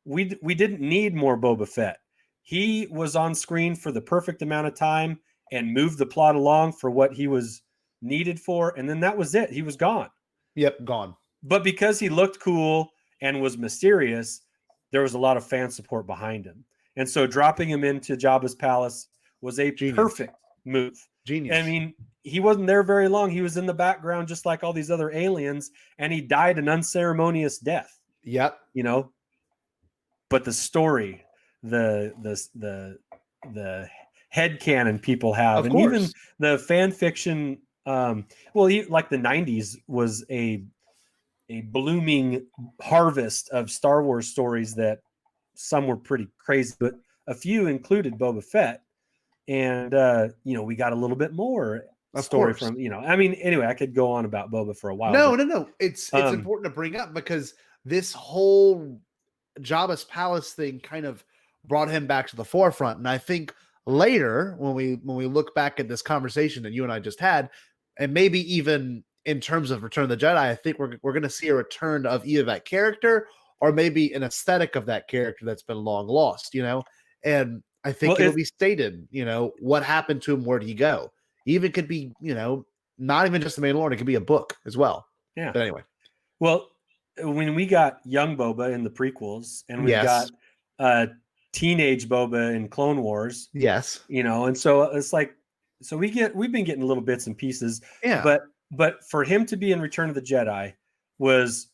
We didn't need more Boba Fett. He was on screen for the perfect amount of time and moved the plot along for what he was needed for, and then that was it. He was gone. Yep, gone. But because he looked cool and was mysterious, there was a lot of fan support behind him. And so dropping him into Jabba's palace was a perfect move. Genius. I mean, he wasn't there very long. He was in the background just like all these other aliens, and he died an unceremonious death. Yep. You know, but the story, the headcanon people have, and even the fan fiction, like the 90s was a blooming harvest of Star Wars stories that some were pretty crazy, but a few included Boba Fett. And, we got a little bit more story from, anyway, I could go on about Boba for a while. No. It's important to bring up because this whole Jabba's palace thing kind of brought him back to the forefront. And I think later when we look back at this conversation that you and I just had, and maybe even in terms of Return of the Jedi, I think we're going to see a return of either that character or maybe an aesthetic of that character that's been long lost, and I think it'll be stated, what happened to him, where'd he go? He even could be, not even just the Mandalorian, it could be a book as well. Yeah. But anyway. Well, when we got young Boba in the prequels and we got teenage Boba in Clone Wars. Yes. And so it's like, so we've been getting little bits and pieces. Yeah. But for him to be in Return of the Jedi was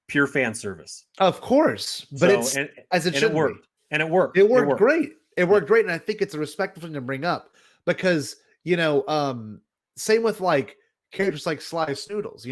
pure fan service. Of course. But it worked. And it worked. It worked great. It worked great. And I think it's a respectful thing to bring up because, same with like characters like Sly Snoodles,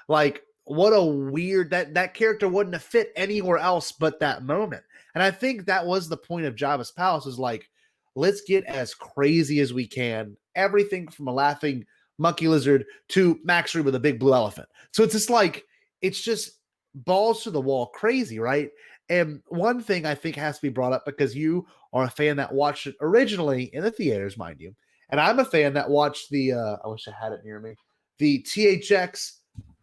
like what a weird that character wouldn't have fit anywhere else but that moment. And I think that was the point of Jabba's palace, is like, let's get as crazy as we can. Everything from a laughing monkey lizard to Max Rebo with a big blue elephant. So it's just like, it's just balls to the wall crazy, right? And one thing I think has to be brought up, because you are a fan that watched it originally in the theaters, mind you. And I'm a fan that watched the, I wish I had it near me, the THX,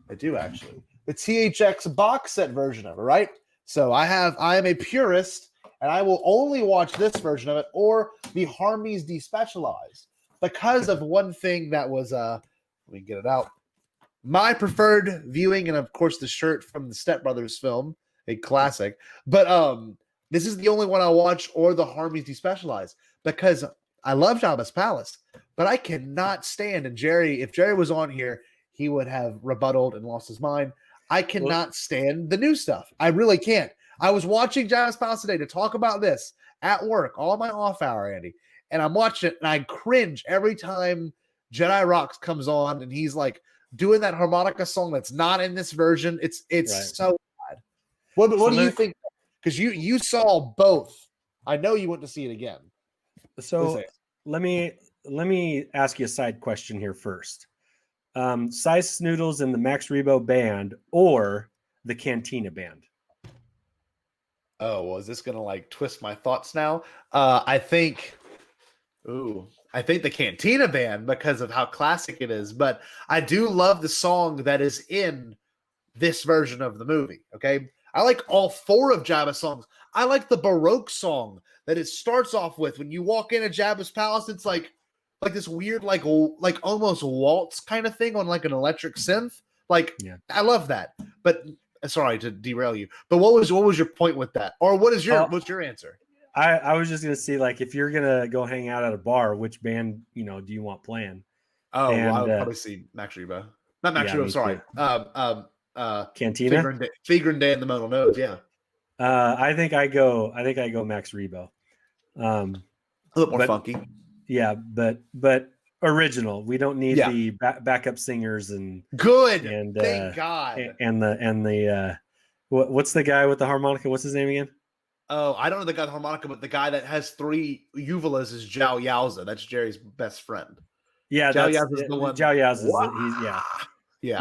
I do actually, the THX box set version of it, right? So I am a purist, and I will only watch this version of it or the Harmy's Despecialized because of one thing that was, let me get it out, my preferred viewing, and of course the shirt from the Step Brothers film, a classic. But this is the only one I watch, or the Harmy's Despecialized, because I love Jabba's Palace, but I cannot stand, and if Jerry was on here, he would have rebutted and lost his mind. I cannot stand the new stuff. I really can't. I was watching Jabba's Palace today to talk about this at work, all my off hour, Andy, and I'm watching it, and I cringe every time Jedi Rocks comes on, and he's like doing that harmonica song that's not in this version. It's right. So bad. What do you think? Because you saw both. I know you went to see it again. So let me ask you a side question here first. Size Snoodles and the Max Rebo band or the Cantina band? Oh, well, is this gonna like twist my thoughts now? I think the Cantina band, because of how classic it is, but I do love the song that is in this version of the movie. Okay, I like all four of Jabba's songs. I like the Baroque song that it starts off with. When you walk into Jabba's palace, it's like this weird, like almost waltz kind of thing on like an electric synth. I love that. But sorry to derail you, but what was your point with that? Or what's your answer? I was just gonna see, like, if you're gonna go hang out at a bar, which band do you want playing? Oh, well, I would probably see Max Rebo. Not Max Rebo, sorry. Cantina? Figure Day in the Modal Nodes, yeah. I think I go Max Rebo. A little more funky. Yeah, but original. We don't need the backup singers and good. And thank God. And the what's the guy with the harmonica? What's his name again? Oh, I don't know the guy with the harmonica, but the guy that has three uvulas is Zhao Yaoza. That's Jerry's best friend. Yeah, Zhao Yaoza is the one. Zhao Yaoza is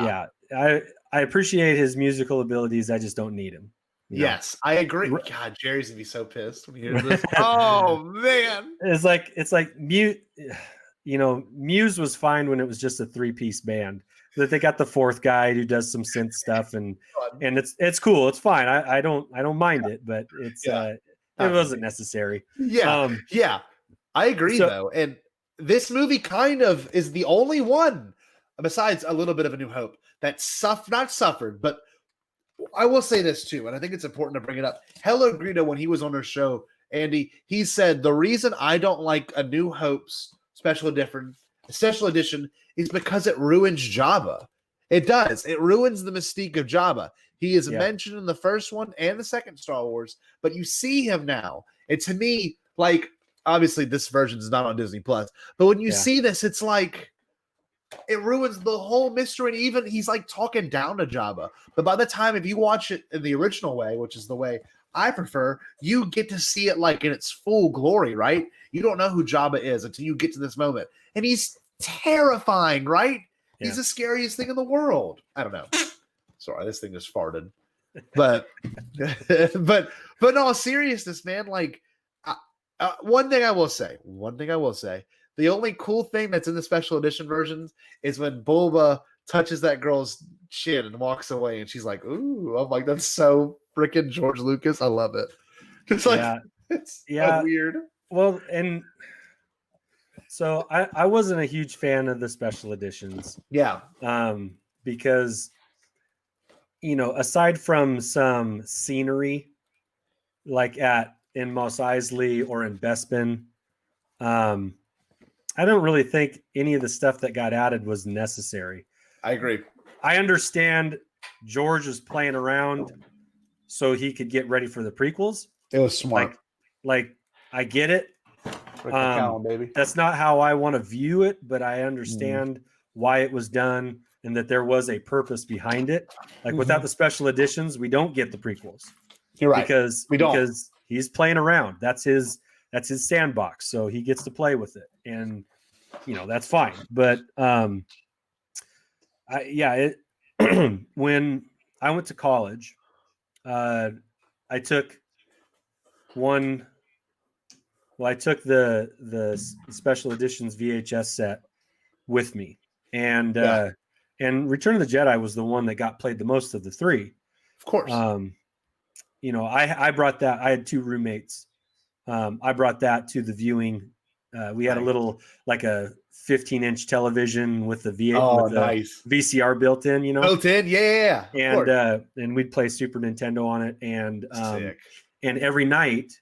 I appreciate his musical abilities. I just don't need him. Yes, I agree. God, Jerry's gonna be so pissed when he hears this. Oh man, it's like Muse was fine when it was just a 3-piece band. That they got the fourth guy who does some synth stuff, and it's cool. It's fine. I don't mind it, but it wasn't necessary. Yeah, I agree though. And this movie kind of is the only one, besides a little bit of A New Hope, that not suffered, but I will say this too, and I think it's important to bring it up. Hello Greedo, when he was on our show, Andy, he said the reason I don't like A New Hope's special edition is because it ruins Jabba. It does. It ruins the mystique of Jabba. He is mentioned in the first one and the second Star Wars, but you see him now. And to me, like, obviously this version is not on Disney Plus, but when you see this, it's like, it ruins the whole mystery. And even he's like talking down to Jabba. But by the time, if you watch it in the original way, which is the way I prefer, you get to see it like in its full glory, right? You don't know who Jabba is until you get to this moment. And he's terrifying, right? Yeah. He's the scariest thing in the world. I don't know. Sorry, this thing just farted. But but in all seriousness, man, like one thing I will say, the only cool thing that's in the special edition versions is when Boba touches that girl's chin and walks away, and she's like, "Ooh," I'm like, that's so freaking George Lucas. I love it. It's like it's so weird. Well, and so I wasn't a huge fan of the special editions. Yeah. Because aside from some scenery, like in Mos Eisley or in Bespin, I don't really think any of the stuff that got added was necessary. I agree. I understand George was playing around so he could get ready for the prequels. It was smart. Like I get it. Baby. That's not how I want to view it, but I understand why it was done and that there was a purpose behind it. Like without the special editions, we don't get the prequels. You're right. Because he's playing around. That's his sandbox. So he gets to play with it. And that's fine. But when I went to college, I took the special editions VHS set with me, and Return of the Jedi was the one that got played the most of the three. Of course. I brought that. I had two roommates. I brought that to the viewing. We had a little, like a 15-inch television with the VCR built in, Built in, yeah. And we'd play Super Nintendo on it, and every night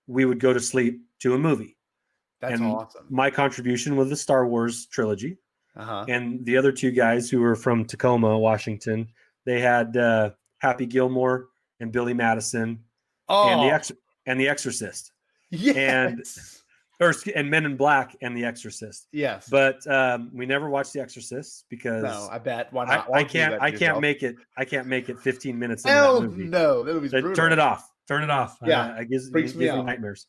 we would go to sleep to a movie. That's awesome. My contribution was the Star Wars trilogy. And the other two guys who were from Tacoma, Washington, they had Happy Gilmore and Billy Madison and The Exorcist. Yes. And Men in Black and The Exorcist. Yes. But we never watced The Exorcist because I bet. Why not? I can't make it 15 minutes into Hell that movie. No, that movie's brutal. Turn it off. Yeah. It gives me me nightmares.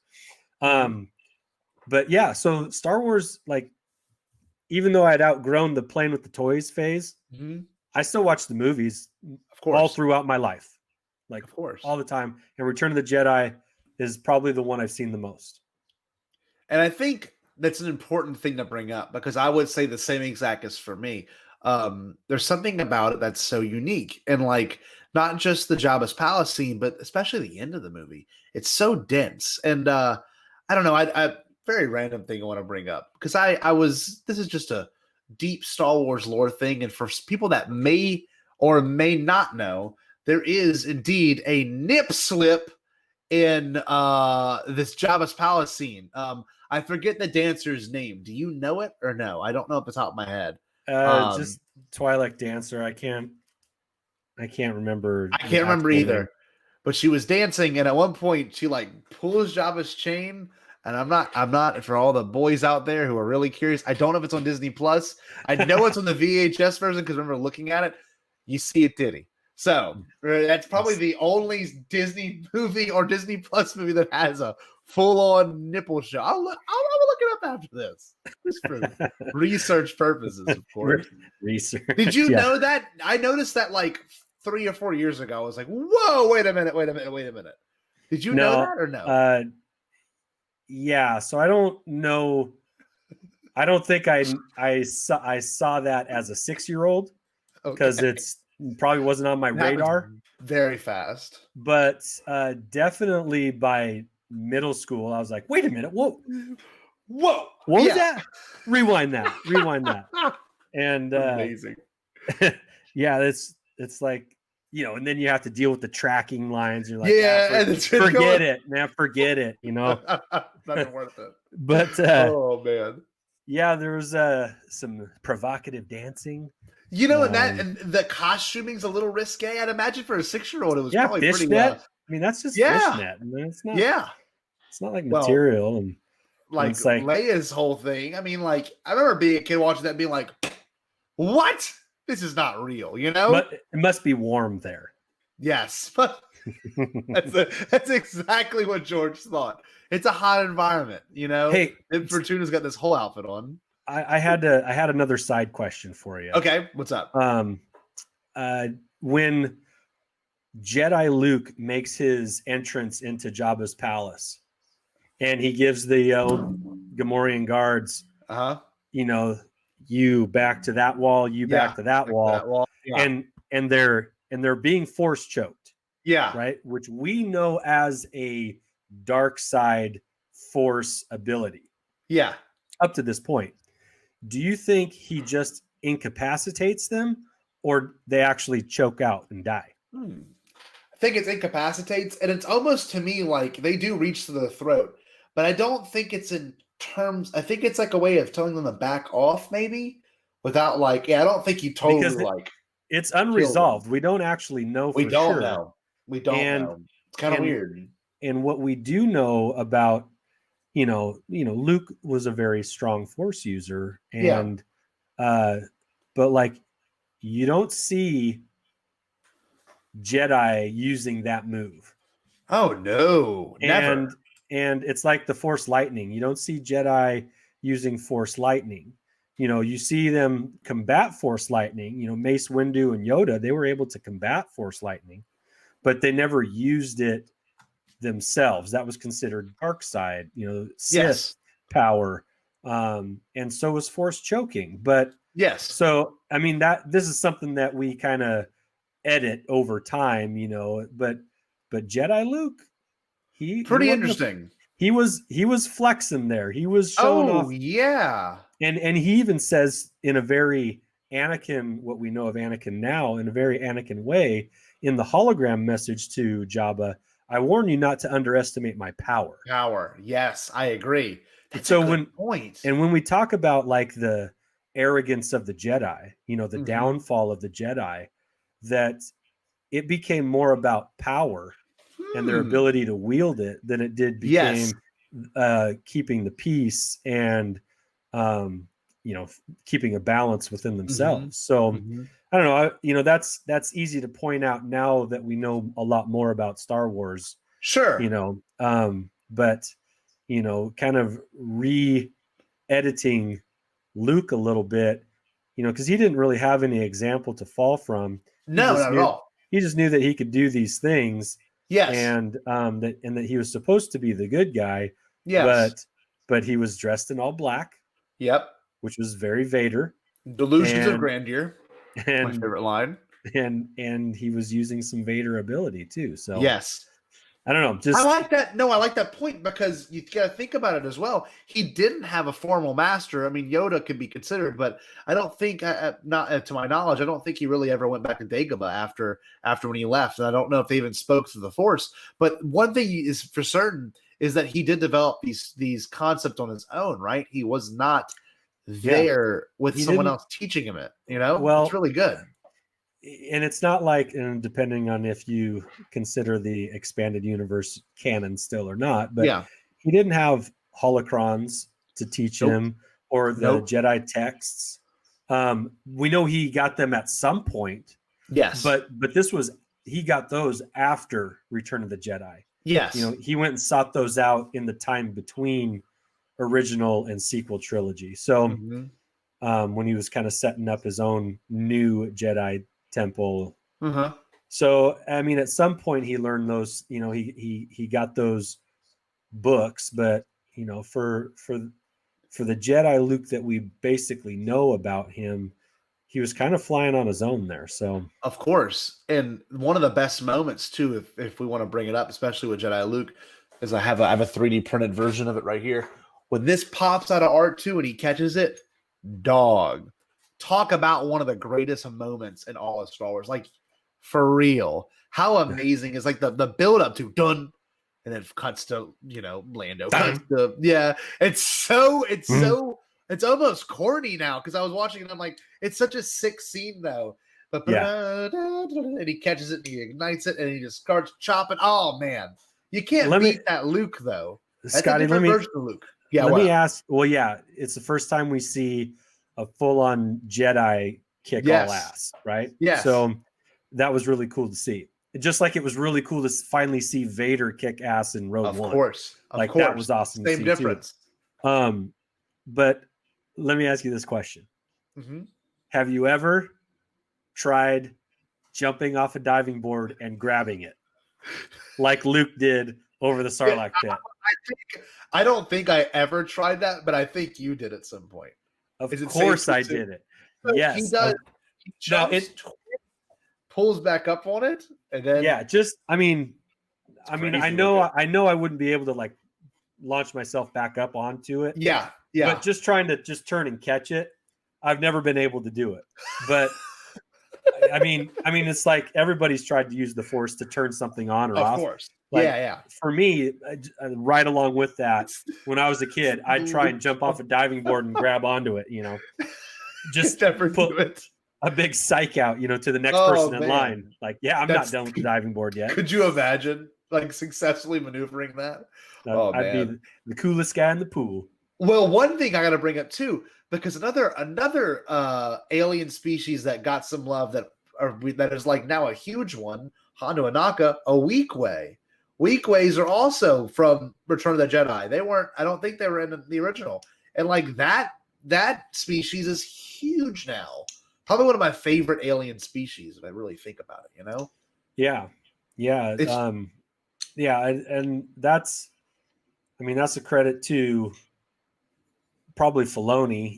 But yeah, so Star Wars, like, even though I'd outgrown the playing with the toys phase, I still watch the movies, of course, all throughout my life, like, of course, all the time. And Return of the Jedi is probably the one I've seen the most. And I think that's an important thing to bring up, because I would say the same exact as for me. There's something about it that's so unique, and like not just the Jabba's palace scene, but especially the end of the movie. It's so dense, and I don't know. I very random thing I want to bring up, because this is just a deep Star Wars lore thing, and for people that may or may not know, there is indeed a nip slip in this Jabba's palace scene. I forget the dancer's name. Do you know it or no? I don't know off the top of my head. Just Twi'lek dancer. I can't remember. I can't remember either. But she was dancing, and at one point she like pulls Jabba's chain. And I'm not for all the boys out there who are really curious. I don't know if it's on Disney Plus. I know it's on the VHS version because I remember looking at it. You see it, Diddy. So that's probably the only Disney movie or Disney Plus movie that has a full-on nipple shot. I'll look it up after this. Just for research purposes, of course. Research. Did you know that? I noticed that like 3 or 4 years ago. I was like, whoa, wait a minute. Did you know that or no? Yeah, so I don't know. I don't think I saw that as a 6-year-old, because it's probably wasn't on my radar. Very fast. But definitely by middle school, I was like, wait a minute, whoa. What was that? Rewind that. And amazing. Yeah, it's like, and then you have to deal with the tracking lines. You're like, forget it, man, forget it. Nothing worth it. But oh man, yeah, there was some provocative dancing. And the costuming's a little risque. I'd imagine for a 6-year-old, it was probably pretty. I mean, that's just fishnet. I mean, it's not. Yeah, it's not like material and like Leia's whole thing. I mean, like I remember being a kid watching that, and being like, what? This is not real, you know? But it must be warm there. Yes. That's exactly what George thought. It's a hot environment, you know? Hey, And Fortuna's got this whole outfit on. I had another side question for you. Okay, what's up? When Jedi Luke makes his entrance into Jabba's palace, and he gives the Gamorrean guards, you back to that wall, back to that wall, Yeah. and they're being force choked, Yeah. right? Which we know as a dark side force ability. Yeah. Up to this point, do you think he just incapacitates them, or they actually choke out and die? I think it's incapacitates, and it's almost to me like they do reach to the throat, but I don't think it's in terms. I think it's like a way of telling them to back off, maybe without like. Yeah, I don't think he totally Because it's unresolved. We don't actually know. We for don't sure. know. We don't know. It's kind of weird. And what we do know about, Luke was a very strong force user, and but like you don't see Jedi using that move. Oh no, never. And it's like the Force lightning. You don't see Jedi using Force lightning. You see them combat Force lightning. Mace Windu and Yoda, they were able to combat Force lightning, but they never used it themselves. That was considered dark side, Sith power. And so was Force choking. But yes. So I mean this is something that we kind of edit over time, but Jedi Luke, pretty interesting. He was flexing there. He was showing off. Yeah. And he even says in a very Anakin, what we know of Anakin now, in a very Anakin way, in the hologram message to Jabba, I warn you not to underestimate my power. Power. Yes, I agree. That's so a good point. And when we talk about like the arrogance of the Jedi, the downfall of the Jedi, that it became more about power and their ability to wield it than it did became keeping the peace and keeping a balance within themselves. So I don't know, that's easy to point out now that we know a lot more about Star Wars. Sure. But kind of re-editing Luke a little bit, because he didn't really have any example to fall from. No, not at all. He just knew that he could do these things. Yes. And that he was supposed to be the good guy. Yes. But he was dressed in all black. Yep. Which was very Vader. Delusions of grandeur. My favorite line. And he was using some Vader ability too. So yes. I don't know. I like that. No, I like that point because you got to think about it as well. He didn't have a formal master. I mean, Yoda could be considered, but I don't think, not to my knowledge, I don't think he really ever went back to Dagobah after when he left. And I don't know if they even spoke to the Force. But one thing is for certain is that he did develop these concepts on his own, right? He was not there with someone else teaching him it. Well, it's really good. And it's not like, and depending on if you consider the expanded universe canon still or not, but he didn't have holocrons to teach him or the Jedi texts. We know he got them at some point. Yes. But he got those after Return of the Jedi. Yes. He went and sought those out in the time between original and sequel trilogy. So when he was kind of setting up his own new Jedi temple. So I mean, at some point he learned those. He got those books, but for the Jedi Luke that we basically know about him, he was kind of flying on his own there. So of course, and one of the best moments too, if we want to bring it up, especially with Jedi Luke, is I have a 3D printed version of it right here. When this pops out of R2 and he catches it, dog. Talk about one of the greatest moments in all of Star Wars. Like, for real. How amazing is like the build up to done, and then cuts to, Lando. Cuts to, it's almost corny now because I was watching it and I'm like, it's such a sick scene though. But and he catches it and he ignites it and he just starts chopping. Oh man. You can't beat that Luke though. Scotty, version of Luke. Yeah. Let me ask. Well, yeah, it's the first time we see a full-on Jedi kick Yes. all ass, right? Yes. So that was really cool to see. Just like it was really cool to finally see Vader kick ass in Rogue One. Of course. That was awesome. Same to see difference. Too. But let me ask you this question. Mm-hmm. Have you ever tried jumping off a diving board and grabbing it like Luke did over the Sarlacc pit? I don't think I ever tried that, but I think you did at some point. Of course I did it. Yes. He does. He jumps, pulls back up on it, and then I know I wouldn't be able to like launch myself back up onto it. Yeah. But just trying to turn and catch it, I've never been able to do it. But I mean, it's like everybody's tried to use the Force to turn something on or off. Of course. Like, yeah. For me, right along with that, when I was a kid, I'd try and jump off a diving board and grab onto it, just never put do it. a big psych out, to the next person in line. Like, I'm not done with the diving board yet. Could you imagine like successfully maneuvering that? I'd be the coolest guy in the pool. Well, one thing I got to bring up too, because another alien species that got some love that is like now a huge one, Hondo Anaka, a Weequay. Weekways are also from Return of the Jedi. They weren't. I don't think they were in the original. And like that species is huge now. Probably one of my favorite alien species, if I really think about it. Yeah. And that's a credit to probably Filoni.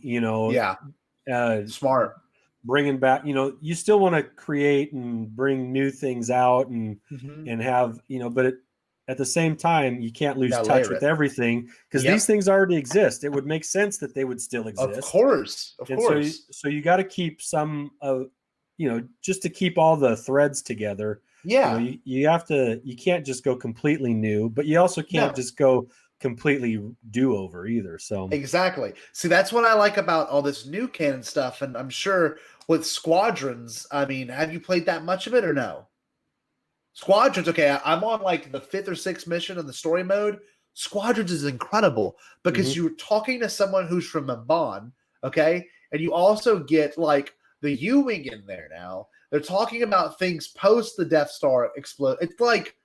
Smart. Bringing back, you still want to create and bring new things out and have, but at the same time, you can't lose touch with everything because these things already exist. It would make sense that they would still exist. Of course. So you got to keep some of, just to keep all the threads together. Yeah. You can't just go completely new, but you also can't just go completely do over either. So exactly. See, that's what I like about all this new canon stuff. And I'm sure with Squadrons, have you played that much of it or no? Squadrons, okay, I'm on like the 5th or 6th mission in the story mode. Squadrons is incredible because you're talking to someone who's from Mabon, okay? And you also get like the U-Wing in there now. They're talking about things post the Death Star explode. It's like,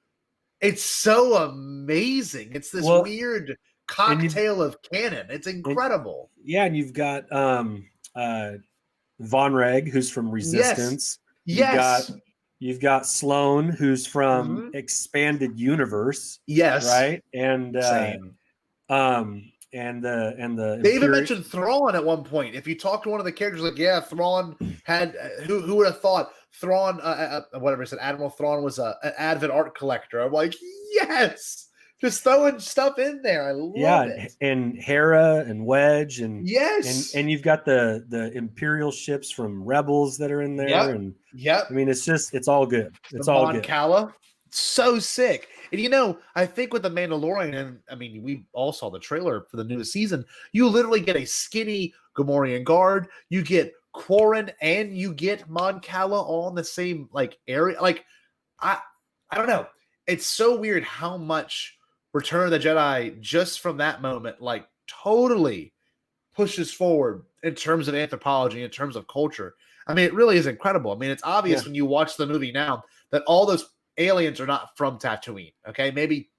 it's so amazing. It's this weird cocktail of canon. It's incredible. And you've got Von Reg, who's from Resistance. Yes. You've got Sloane, who's from Expanded Universe. Yes. Right? And same. They even mentioned Thrawn at one point. If you talk to one of the characters, like, Thrawn had who would have thought Thrawn, whatever I said, Admiral Thrawn was an avid art collector. I'm like, yes, just throwing stuff in there. I love it. And Hera and Wedge and and you've got the Imperial ships from Rebels that are in there. It's all good. It's all good. Kala. So sick. And I think with the Mandalorian, and we all saw the trailer for the newest season, you literally get a skinny Gamorrean guard, you get Quarren, and you get Mon Cala all in the same like area. Like I don't know. It's so weird how much Return of the Jedi just from that moment like totally pushes forward in terms of anthropology, in terms of culture. It really is incredible. It's obvious when you watch the movie now that all those aliens are not from Tatooine. Okay, maybe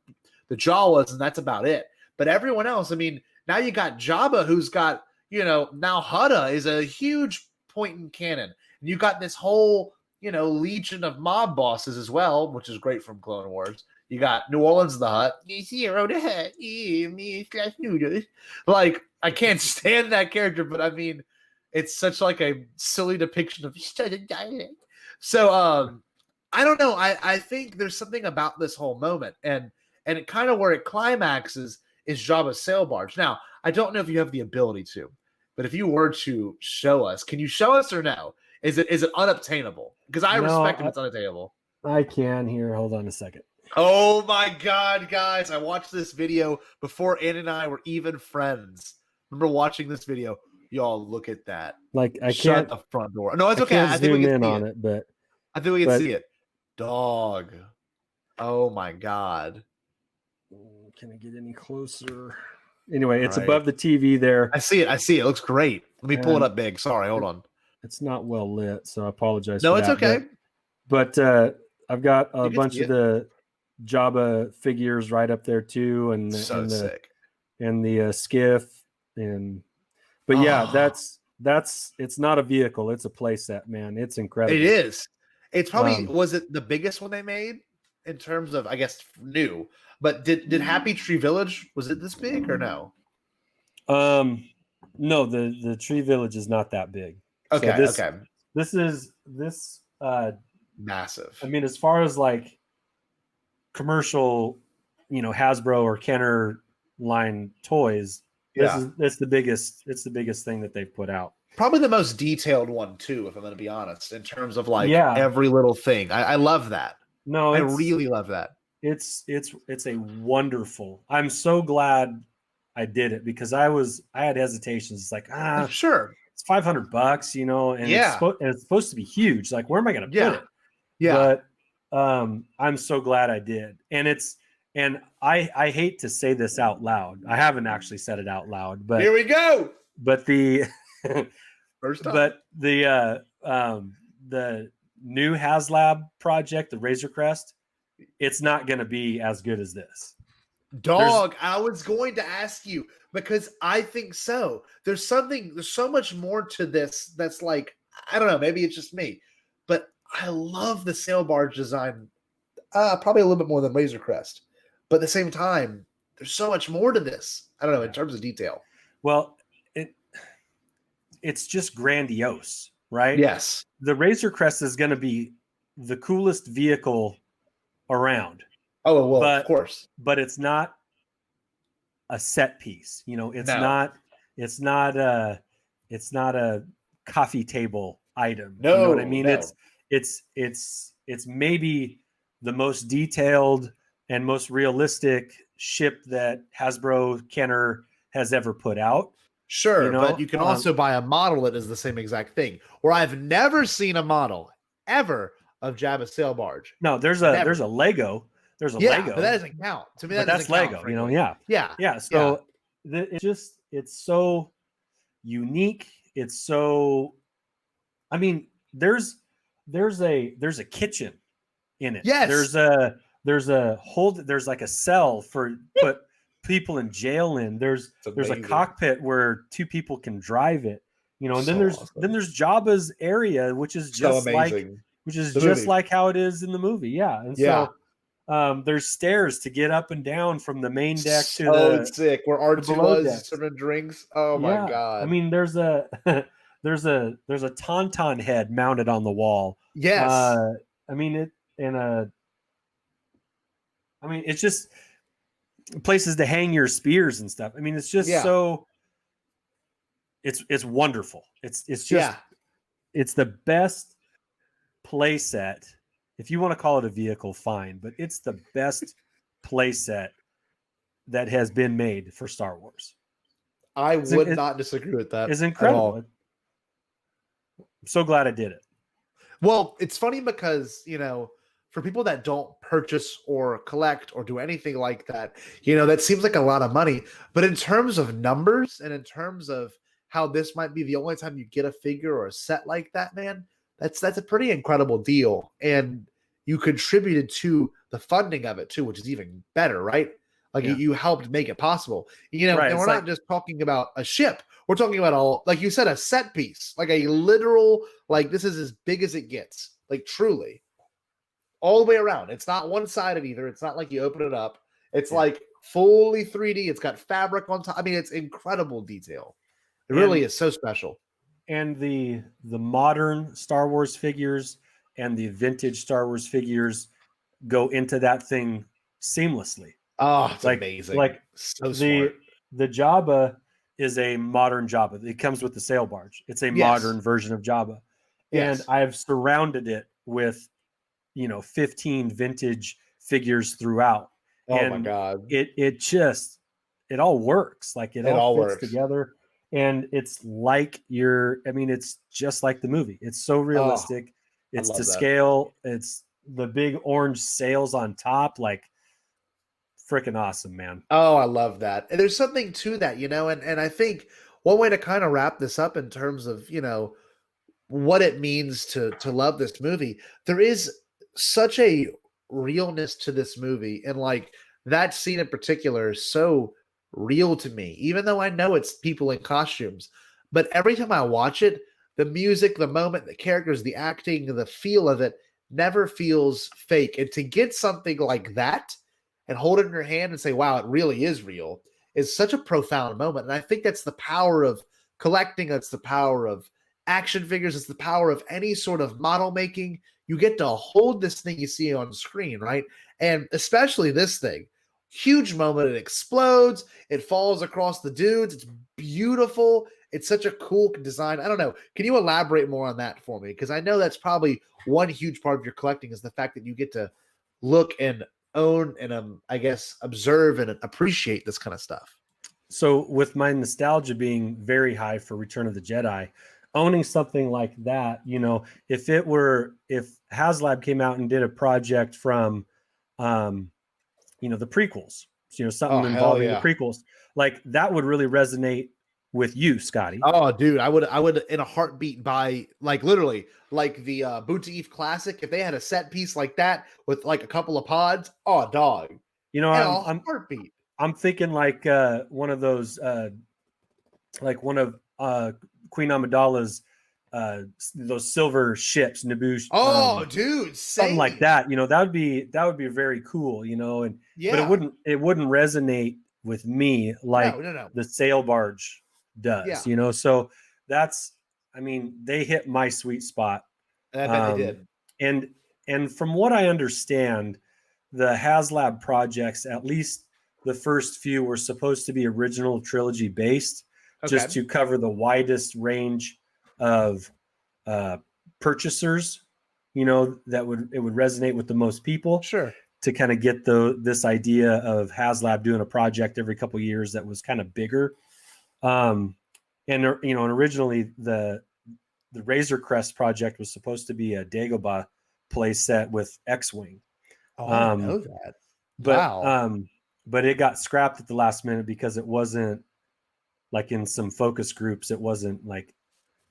the Jawas, and that's about it. But everyone else, now you got Jabba, who's got, now Hutta is a huge point in canon. And you got this whole, legion of mob bosses as well, which is great from Clone Wars. You got New Orleans the Hutt. Zero the Hutt. Me slash noodles. Like, I can't stand that character, but it's such like a silly depiction of so I don't know. I think there's something about this whole moment, and it kind of where it climaxes is Jabba's sail barge. Now, I don't know if you have the ability to, but if you were to show us, can you show us or no? Is it unobtainable? Because I respect if it's unattainable. I can here. Hold on a second. Oh my God, guys! I watched this video before Ann and I were even friends. Remember watching this video? Y'all, look at that! Like I Shut can't the front door. No, it's okay. I think we can zoom in see on it, but I think we can see it. Dog. Oh my God. Can I get any closer? Anyway, it's Right. above the TV there. I see it. It looks great. Let me pull it up big. Sorry, hold on. It's not well lit, so I apologize. No, for it's that. okay. But I've got a You can bunch see of the Jabba figures right up there too, and So sick. the skiff, but yeah, Oh. that's it's not a vehicle, it's a playset, man. It's incredible. It is. It's probably was it the biggest one they made in terms of, I guess, new. But did Happy Tree Village, was it this big or no? No, the Tree Village is not that big. Okay, So this is massive. I mean, as far as like commercial, Hasbro or Kenner line toys, it's the biggest thing that they've put out. Probably the most detailed one too, if I'm going to be honest, in terms of like every little thing. I love that. No, I really love that. It's a wonderful. I'm so glad I did it because I had hesitations. It's like, sure, it's $500, and it's supposed to be huge. Like, where am I going to put it? Yeah. But I'm so glad I did. And I hate to say this out loud. I haven't actually said it out loud, but here we go. But the first time. But the new HasLab project, the Razor Crest, it's not going to be as good as this. Dog, I was going to ask you because I think so. There's so much more to this that's like, I don't know, maybe it's just me, but I love the sail barge design probably a little bit more than Razor Crest. But at the same time, there's so much more to this. I don't know, in terms of detail. Well, it's just grandiose, right? Yes. The Razor Crest is going to be the coolest vehicle around. Oh, well, of course. But it's not a set piece. It's not a coffee table item. No, you know what I mean? No. It's maybe the most detailed and most realistic ship that Hasbro Kenner has ever put out. Sure, but you can also buy a model that is the same exact thing. Or I've never seen a model ever of Jabba's sail barge. No, there's a Lego. There's a Lego. But that doesn't count. To me, that's Lego. Yeah. So it's so unique. It's so. I mean, there's a kitchen in it. Yes. There's like a cell for put people in jail in. There's a cockpit where two people can drive it. And then there's Jabba's area, which is just like how it is in the movie. Yeah. And so there's stairs to get up and down from the main deck to the sick where R2 was serving drinks. Oh my god. I mean, there's a tauntaun head mounted on the wall. Yes. I mean it's just places to hang your spears and stuff. I mean, it's just so it's wonderful. It's just it's the best play set. If you want to call it a vehicle, fine, but it's the best play set that has been made for Star Wars. I would not disagree with that. It's incredible. I'm so glad I did it. Well, it's funny because, for people that don't purchase or collect or do anything like that, that seems like a lot of money. But in terms of numbers and in terms of how this might be the only time you get a figure or a set like that, man, that's a pretty incredible deal. And you contributed to the funding of it too, which is even better, right? Like you helped make it possible. Right, and we're not just talking about a ship. We're talking about like you said, a set piece, like a literal, like this is as big as it gets, like truly. All the way around. It's not one-sided either. It's not like you open it up. It's like fully 3D. It's got fabric on top. I mean, it's incredible detail. It really is so special. And the modern Star Wars figures and the vintage Star Wars figures go into that thing seamlessly. Oh, it's amazing. Like so the Jabba is a modern Jabba. It comes with the sail barge. It's a modern version of Jabba. And I've surrounded it with 15 vintage figures throughout. Oh my god. It all works. Like it all fits works together. And it's like it's just like the movie. It's so realistic. It's to scale. It's the big orange sails on top. Like freaking awesome, man. Oh, I love that. And there's something to that, and I think one way to kind of wrap this up in terms of, what it means to love this movie, there is such a realness to this movie. And like that scene in particular is so real to me, even though I know it's people in costumes. But every time I watch it, the music, the moment, the characters, the acting, the feel of it never feels fake. And to get something like that and hold it in your hand and say, wow, it really is real, is such a profound moment. And I think that's the power of collecting. That's the power of action figures. It's the power of any sort of model making. You get to hold this thing you see on screen, right? And especially this thing. Huge moment. It explodes. It falls across the dudes. It's beautiful. It's such a cool design. I don't know. Can you elaborate more on that for me? Because I know that's probably one huge part of your collecting is the fact that you get to look and own and I guess observe and appreciate this kind of stuff. So with my nostalgia being very high for Return of the Jedi, owning something like that, if HasLab came out and did a project from, the prequels, something involving the prequels, like that would really resonate with you, Scotty. Oh, dude, I would in a heartbeat buy, like literally, like the Boutique Classic. If they had a set piece like that with like a couple of pods, oh, dog. I'm heartbeat. I'm thinking like one of those, like one of Queen Amidala's those silver ships, Naboo. Oh, dude, something like that. That would be very cool. And but it wouldn't resonate with me like the sail barge does. So that's, they hit my sweet spot. I bet they did. And from what I understand, the HasLab projects, at least the first few, were supposed to be original trilogy based, just to cover the widest range of purchasers, that it would resonate with the most people. Sure. To kind of get this idea of HasLab doing a project every couple of years that was kind of bigger. And originally the Razor Crest project was supposed to be a Dagobah play set with X-Wing. Oh, I know that. But, wow. But it got scrapped at the last minute because it wasn't, like in some focus groups, it wasn't like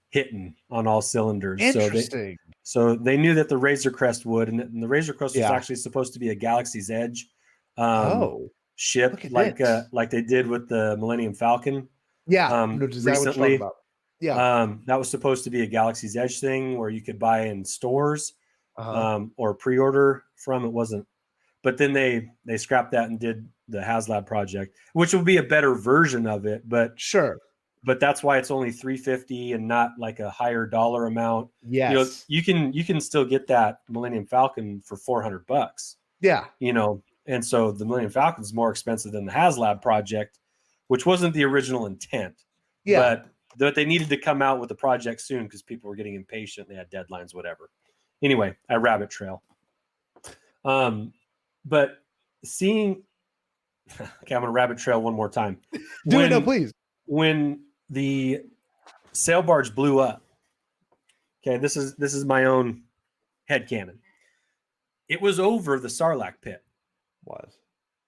hitting on all cylinders. Interesting. So they knew that the Razor Crest would, and the Razor Crest was actually supposed to be a Galaxy's Edge ship, like they did with the Millennium Falcon. Yeah, recently. About. Yeah, that was supposed to be a Galaxy's Edge thing where you could buy in stores or pre-order from. It wasn't, but then they scrapped that and did the HasLab project, which will be a better version of it. But sure. But that's why it's only $350 and not like a higher dollar amount. Yes. You can still get that Millennium Falcon for $400. Yeah. And so the Millennium Falcon is more expensive than the HasLab project, which wasn't the original intent. Yeah. But they needed to come out with the project soon because people were getting impatient. They had deadlines, whatever. Anyway, I rabbit trail. But seeing, okay, I'm gonna rabbit trail one more time. Please. When the sail barge blew up, okay, this is my own headcanon. It was over the Sarlacc pit.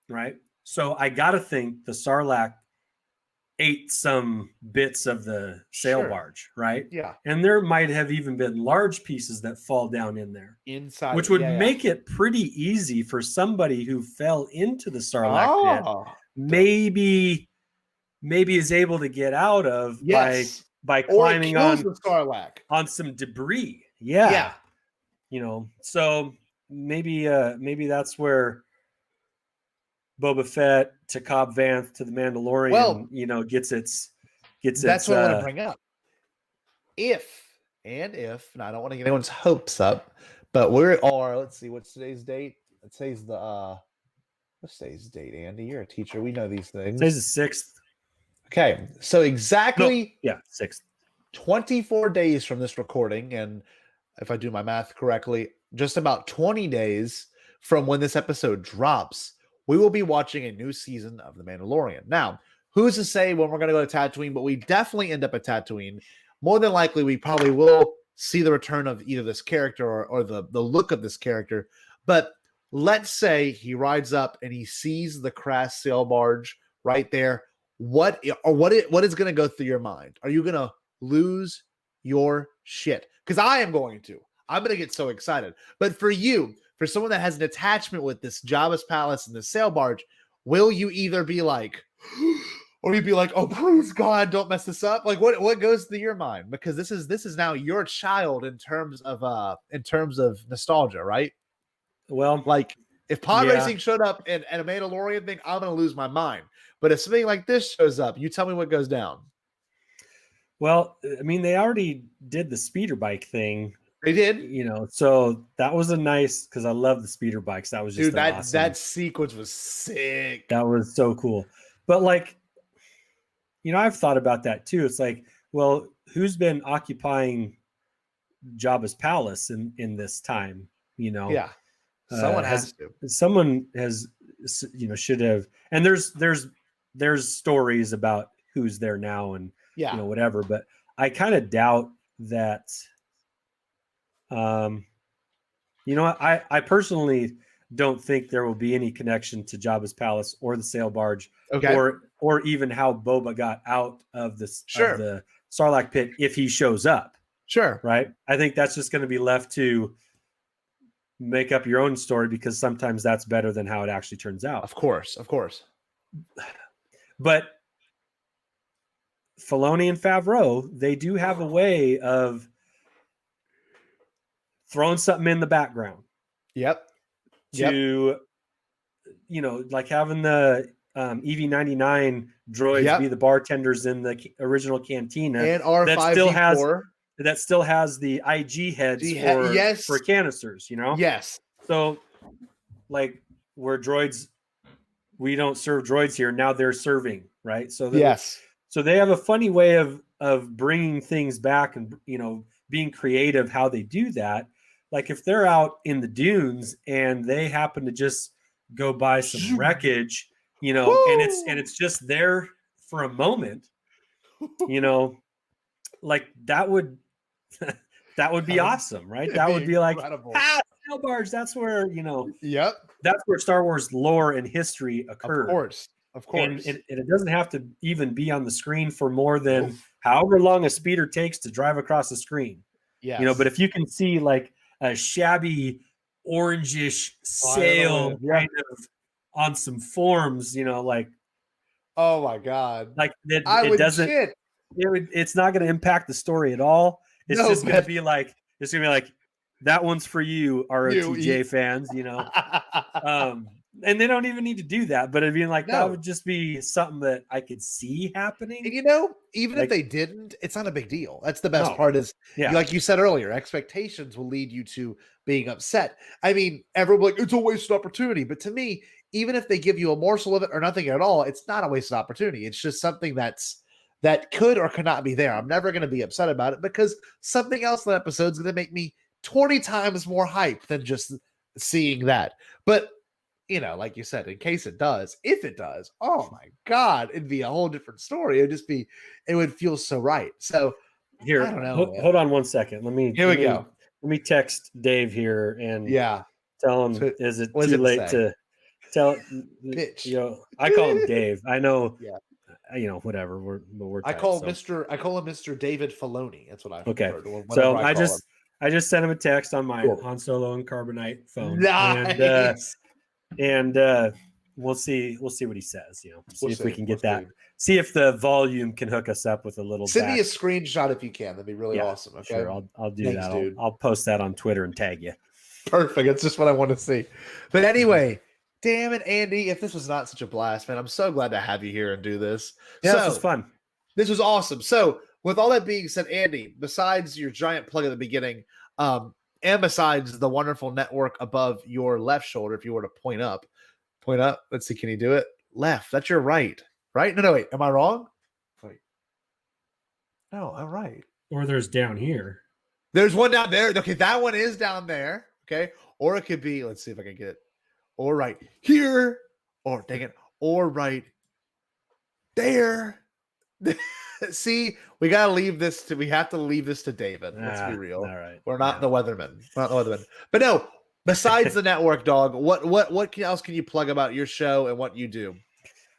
Right? So I gotta think the Sarlacc ate some bits of the sail barge, right? Yeah. And there might have even been large pieces that fall down in there. Inside. Which would make it pretty easy for somebody who fell into the Sarlacc pit. Maybe is able to get out of by climbing on the Sarlacc on some debris. Yeah. So maybe that's where Boba Fett to Cobb Vanth to the Mandalorian, gets its. That's what I want to bring up. If, and I don't want to get anyone's hopes up, but let's see, what's today's date? It says what's today's date, Andy? You're a teacher. We know these things. Today's the 6th. Okay, so exactly 6th. 24 days from this recording, and if I do my math correctly, just about 20 days from when this episode drops, we will be watching a new season of The Mandalorian. Now, who's to say when we're going to go to Tatooine, but we definitely end up at Tatooine. More than likely, we probably will see the return of either this character or the look of this character. But let's say he rides up and he sees the crash sail barge right there. What is going to go through your mind? Are you going to lose your shit? Because I am going to. I'm going to get so excited. But for you, for someone that has an attachment with this Jabba's palace and the sail barge, will you either be like, or you'd be like, oh, please God, don't mess this up? Like, what goes through your mind? Because this is now your child in terms of nostalgia, right? Well, Like, if pod racing showed up in a Mandalorian thing, I'm gonna lose my mind. But if something like this shows up, you tell me what goes down. Well, I mean, they already did the speeder bike thing. They did, so that was a nice, because I love the speeder bikes. That was just awesome. That sequence was sick. That was so cool. But like, I've thought about that too. It's like, well, who's been occupying Jabba's palace in this time? Yeah, someone has to. Someone has, should have. And there's stories about who's there now and whatever. But I kind of doubt that. I personally don't think there will be any connection to Jabba's palace or the sail barge, or even how Boba got out of the Sarlacc pit if he shows up. Sure, right. I think that's just going to be left to make up your own story, because sometimes that's better than how it actually turns out. Of course. But Filoni and Favreau, they do have a way of throwing something in the background. Yep. Like having the EV-99 droids be the bartenders in the original cantina, and R5D4 that still has the IG heads for canisters. Yes. So, like, where droids, we don't serve droids here. Now they're serving, right? So so they have a funny way of bringing things back and being creative how they do that. Like if they're out in the dunes and they happen to just go by some wreckage, and it's just there for a moment, like that would be awesome, right? That would be like, sail barge. That's where that's where Star Wars lore and history occurred. Of course, and it doesn't have to even be on the screen for more than however long a speeder takes to drive across the screen. Yeah, but if you can see like a shabby orangish sail kind of on some forms, like, oh my God, like it doesn't. It's not going to impact the story at all. It's just going to be like that one's for you, ROTJ fans, and they don't even need to do that, but it'd be like that would just be something that I could see happening. And even if they didn't, it's not a big deal. That's the best part is, like you said earlier, expectations will lead you to being upset. I mean, everyone will be like, it's a wasted opportunity. But to me, even if they give you a morsel of it or nothing at all, it's not a wasted opportunity. It's just something that could or could not be there. I'm never going to be upset about it because something else in the episode is going to make me 20 times more hype than just seeing that. But like you said, in case it does, if it does, oh my God, it'd be a whole different story. It would feel so right. So here, I don't know. Hold on one second. Let me go. Let me text Dave here and tell him, is it too late to tell? Bitch. I call him Dave. I know. Whatever. We're tight, I call him Mr. David Filoni. That's what I prefer to. So I just sent him a text on my Han Solo and Carbonite phone. Nice. And we'll see what he says. See if we can get that. See if the volume can hook us up with a little. Send me a screenshot if you can. That'd be really awesome. Okay, sure. I'll do that. Dude. I'll post that on Twitter and tag you. Perfect. It's just what I want to see. But anyway, damn it, Andy! If this was not such a blast, man, I'm so glad to have you here and do this. Yeah, this was fun. This was awesome. So, with all that being said, Andy, besides your giant plug at the beginning, and besides the wonderful network above your left shoulder, if you were to point up. Let's see. Can you do it? Left. That's your right. Right? No, wait. Am I wrong? Wait. No, I'm right. Or there's down here. There's one down there. Okay, that one is down there. Okay. Or it could be, let's see if I can get it. Or right here. Or dang it. Or right there. See, we have to leave this to David. Let's be real. All right. We're not the weatherman. But no, Besides the network, dog, what else can you plug about your show and what you do?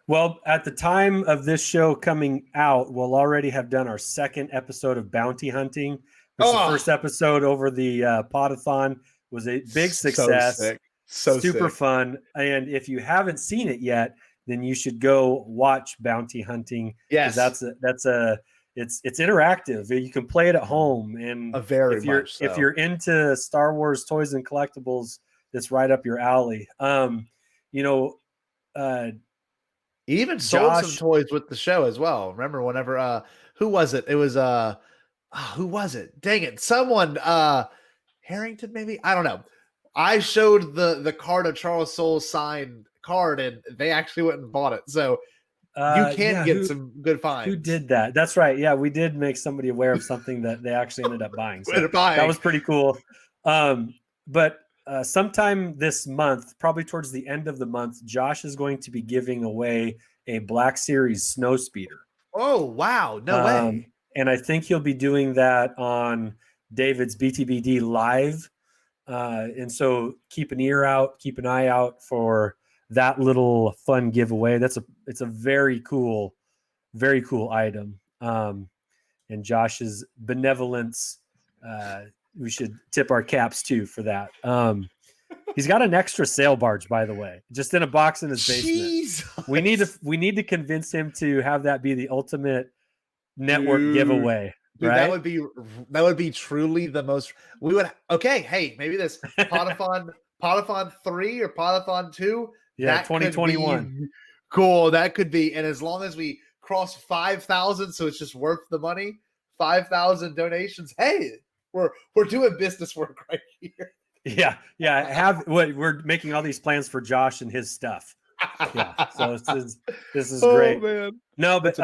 Well, at the time of this show coming out, we'll already have done our second episode of Bounty Hunting, which the first episode over the Podathon was a big success. So sick. So super sick. fun. And if you haven't seen it yet, then you should go watch Bounty Hunting. Yes. It's interactive. You can play it at home. And if you're into Star Wars toys and collectibles, it's right up your alley. He even sold some toys with the show as well. Remember whenever who was it? It was who was it? Dang it. Someone Harrington maybe? I don't know. I showed the card of Charles Soule's signed card and they actually went and bought it. So you can get some good finds. Who did that? That's right. Yeah, we did make somebody aware of something that they actually ended up buying. So that was pretty cool. But sometime this month, probably towards the end of the month, Josh is going to be giving away a Black Series snow speeder. Oh, wow. No way. And I think he'll be doing that on David's BTBD Live. And so keep an eye out for that little fun giveaway. It's a very cool item. And Josh's benevolence, we should tip our caps too for that. He's got an extra sail barge, by the way, just in a box in his basement. Jesus. We need to convince him to have that be the ultimate network giveaway. Dude, right? that would be truly the most. We would hey, maybe this Podathon 3 or Podathon 2. Yeah, 2021. Cool. That could be, and as long as we cross 5,000, so it's just worth the money. 5,000 donations. Hey, we're doing business work right here. Yeah. We're making all these plans for Josh and his stuff. Yeah. So this is great. Man. No, but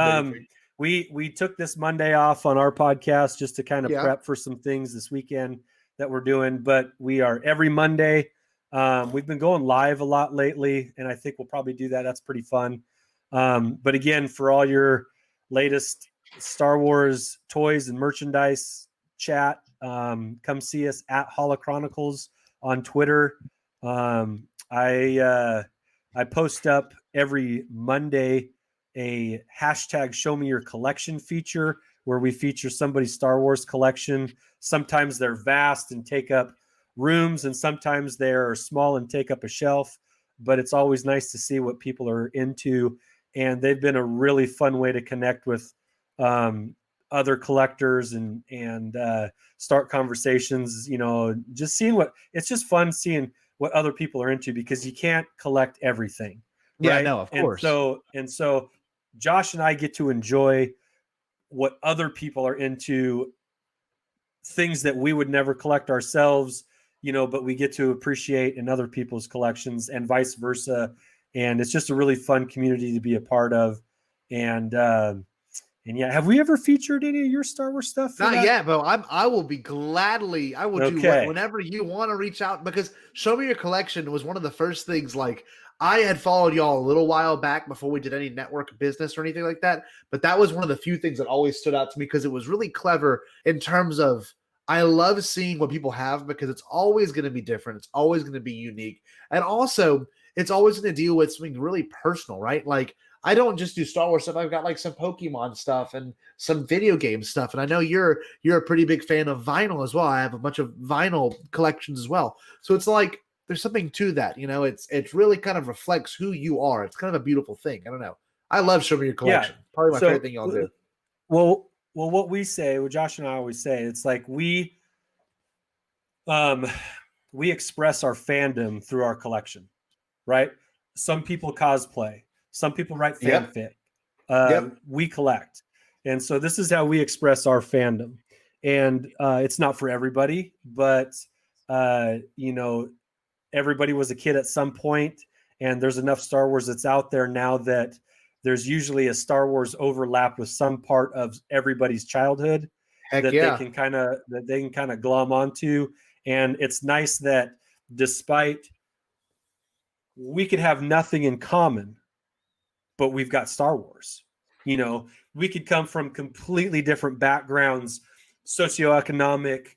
we took this Monday off on our podcast just to kind of prep for some things this weekend that we're doing. But we are every Monday. We've been going live a lot lately, and I think we'll probably do that. That's pretty fun. But again, for all your latest Star Wars toys and merchandise chat, come see us at Holochronicles on Twitter. I post up every Monday a hashtag show me your collection feature where we feature somebody's Star Wars collection. Sometimes they're vast and take up rooms, and sometimes they're small and take up a shelf, but it's always nice to see what people are into. And they've been a really fun way to connect with other collectors and start conversations, just seeing it's just fun seeing what other people are into, because you can't collect everything. Yeah, right? no, of course. And so Josh and I get to enjoy what other people are into, things that we would never collect ourselves, but we get to appreciate in other people's collections and vice versa. And it's just a really fun community to be a part of. And yeah, have we ever featured any of your Star Wars stuff? Not yet, but I will be gladly. I will do whenever you want to reach out, because Show Me Your Collection was one of the first things. Like, I had followed y'all a little while back before we did any network business or anything like that. But that was one of the few things that always stood out to me, because it was really clever in terms of, I love seeing what people have, because it's always going to be different. It's always going to be unique. And also, it's always going to deal with something really personal, right? Like, I don't just do Star Wars stuff. I've got like some Pokemon stuff and some video game stuff. And I know you're a pretty big fan of vinyl as well. I have a bunch of vinyl collections as well. So it's like, there's something to that. It's really kind of reflects who you are. It's kind of a beautiful thing. I don't know. I love Show Me Your Collection. Yeah. Probably my favorite thing y'all do. Well, what we say, what Josh and I always say, it's like we express our fandom through our collection, right? Some people cosplay. Some people write fanfic. We collect. And so this is how we express our fandom. And it's not for everybody, but, everybody was a kid at some point, and there's enough Star Wars that's out there now that there's usually a Star Wars overlap with some part of everybody's childhood they can kind of glom onto. And it's nice that despite we could have nothing in common, but we've got Star Wars. We could come from completely different backgrounds, socioeconomic.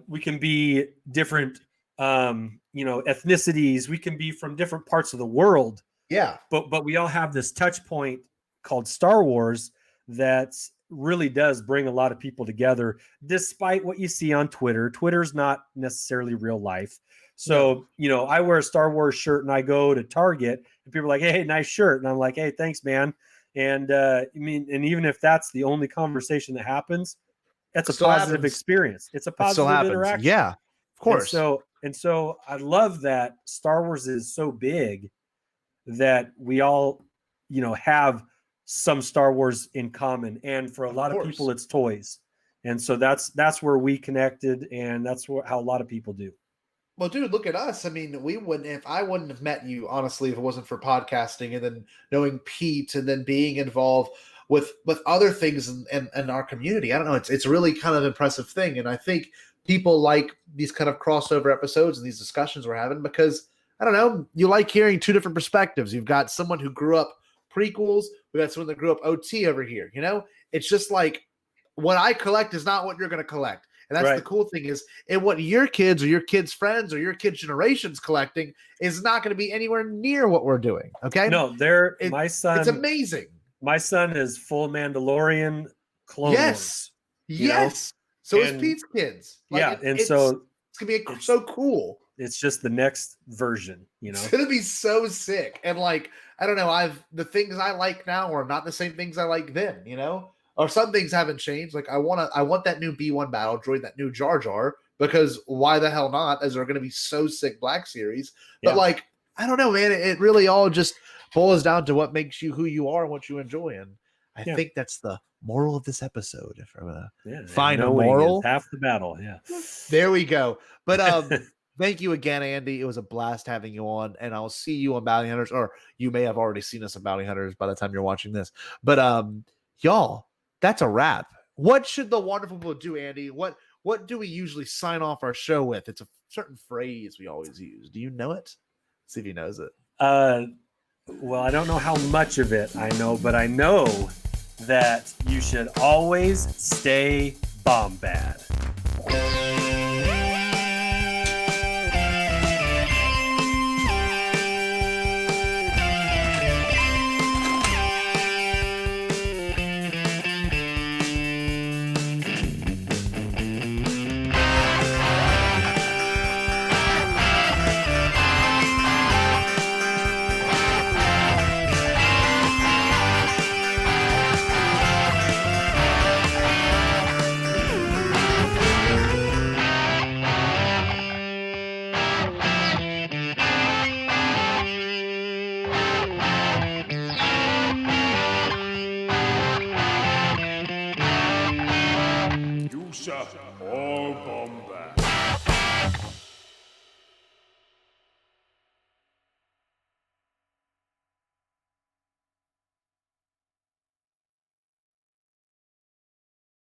We can be different ethnicities. We can be from different parts of the world. Yeah. But we all have this touch point called Star Wars that really does bring a lot of people together, despite what you see on Twitter. Twitter's not necessarily real life. So, I wear a Star Wars shirt and I go to Target and people are like, hey, nice shirt. And I'm like, hey, thanks, man. And and even if that's the only conversation that happens, that's a positive experience. It's a positive interaction. Yeah, of course. And so I love that Star Wars is so big that we all, have some Star Wars in common. And for a lot of people, it's toys. And so that's where we connected, and that's how a lot of people do. Well, dude, look at us. I mean, I wouldn't have met you, honestly, if it wasn't for podcasting and then knowing Pete and then being involved with other things in our community. I don't know. It's really kind of an impressive thing. And I think people like these kind of crossover episodes and these discussions we're having because, I don't know, you like hearing two different perspectives. You've got someone who grew up prequels. We got someone that grew up OT over here. It's just like what I collect is not what you're going to collect. And that's the cool thing is, and what your kids or your kids' friends or your kids' generation's collecting is not going to be anywhere near what we're doing. Okay. No, my son, it's amazing. My son is full Mandalorian Clone Wars. Yes. So is Pete's kids. It's going to be so cool. It's just the next version, It's going to be so sick. And I don't know, the things I like now are not the same things I like then, Or some things haven't changed. I want that new B1 battle droid, that new Jar Jar, because why the hell not? As they're going to be so sick Black Series. But I don't know, man. It really all just boils down to what makes you who you are and what you enjoy. And I think that's the moral of this episode. If I'm gonna find a moral, half the battle. Yeah, there we go. But thank you again, Andy. It was a blast having you on, and I'll see you on Bounty Hunters, or you may have already seen us on Bounty Hunters by the time you're watching this. But y'all. That's a wrap. What should the wonderful people do, Andy? What do we usually sign off our show with? It's a certain phrase we always use. Do you know it? Let's see if he knows it. Well, I don't know how much of it I know, but I know that you should always stay bombad. All Bombad.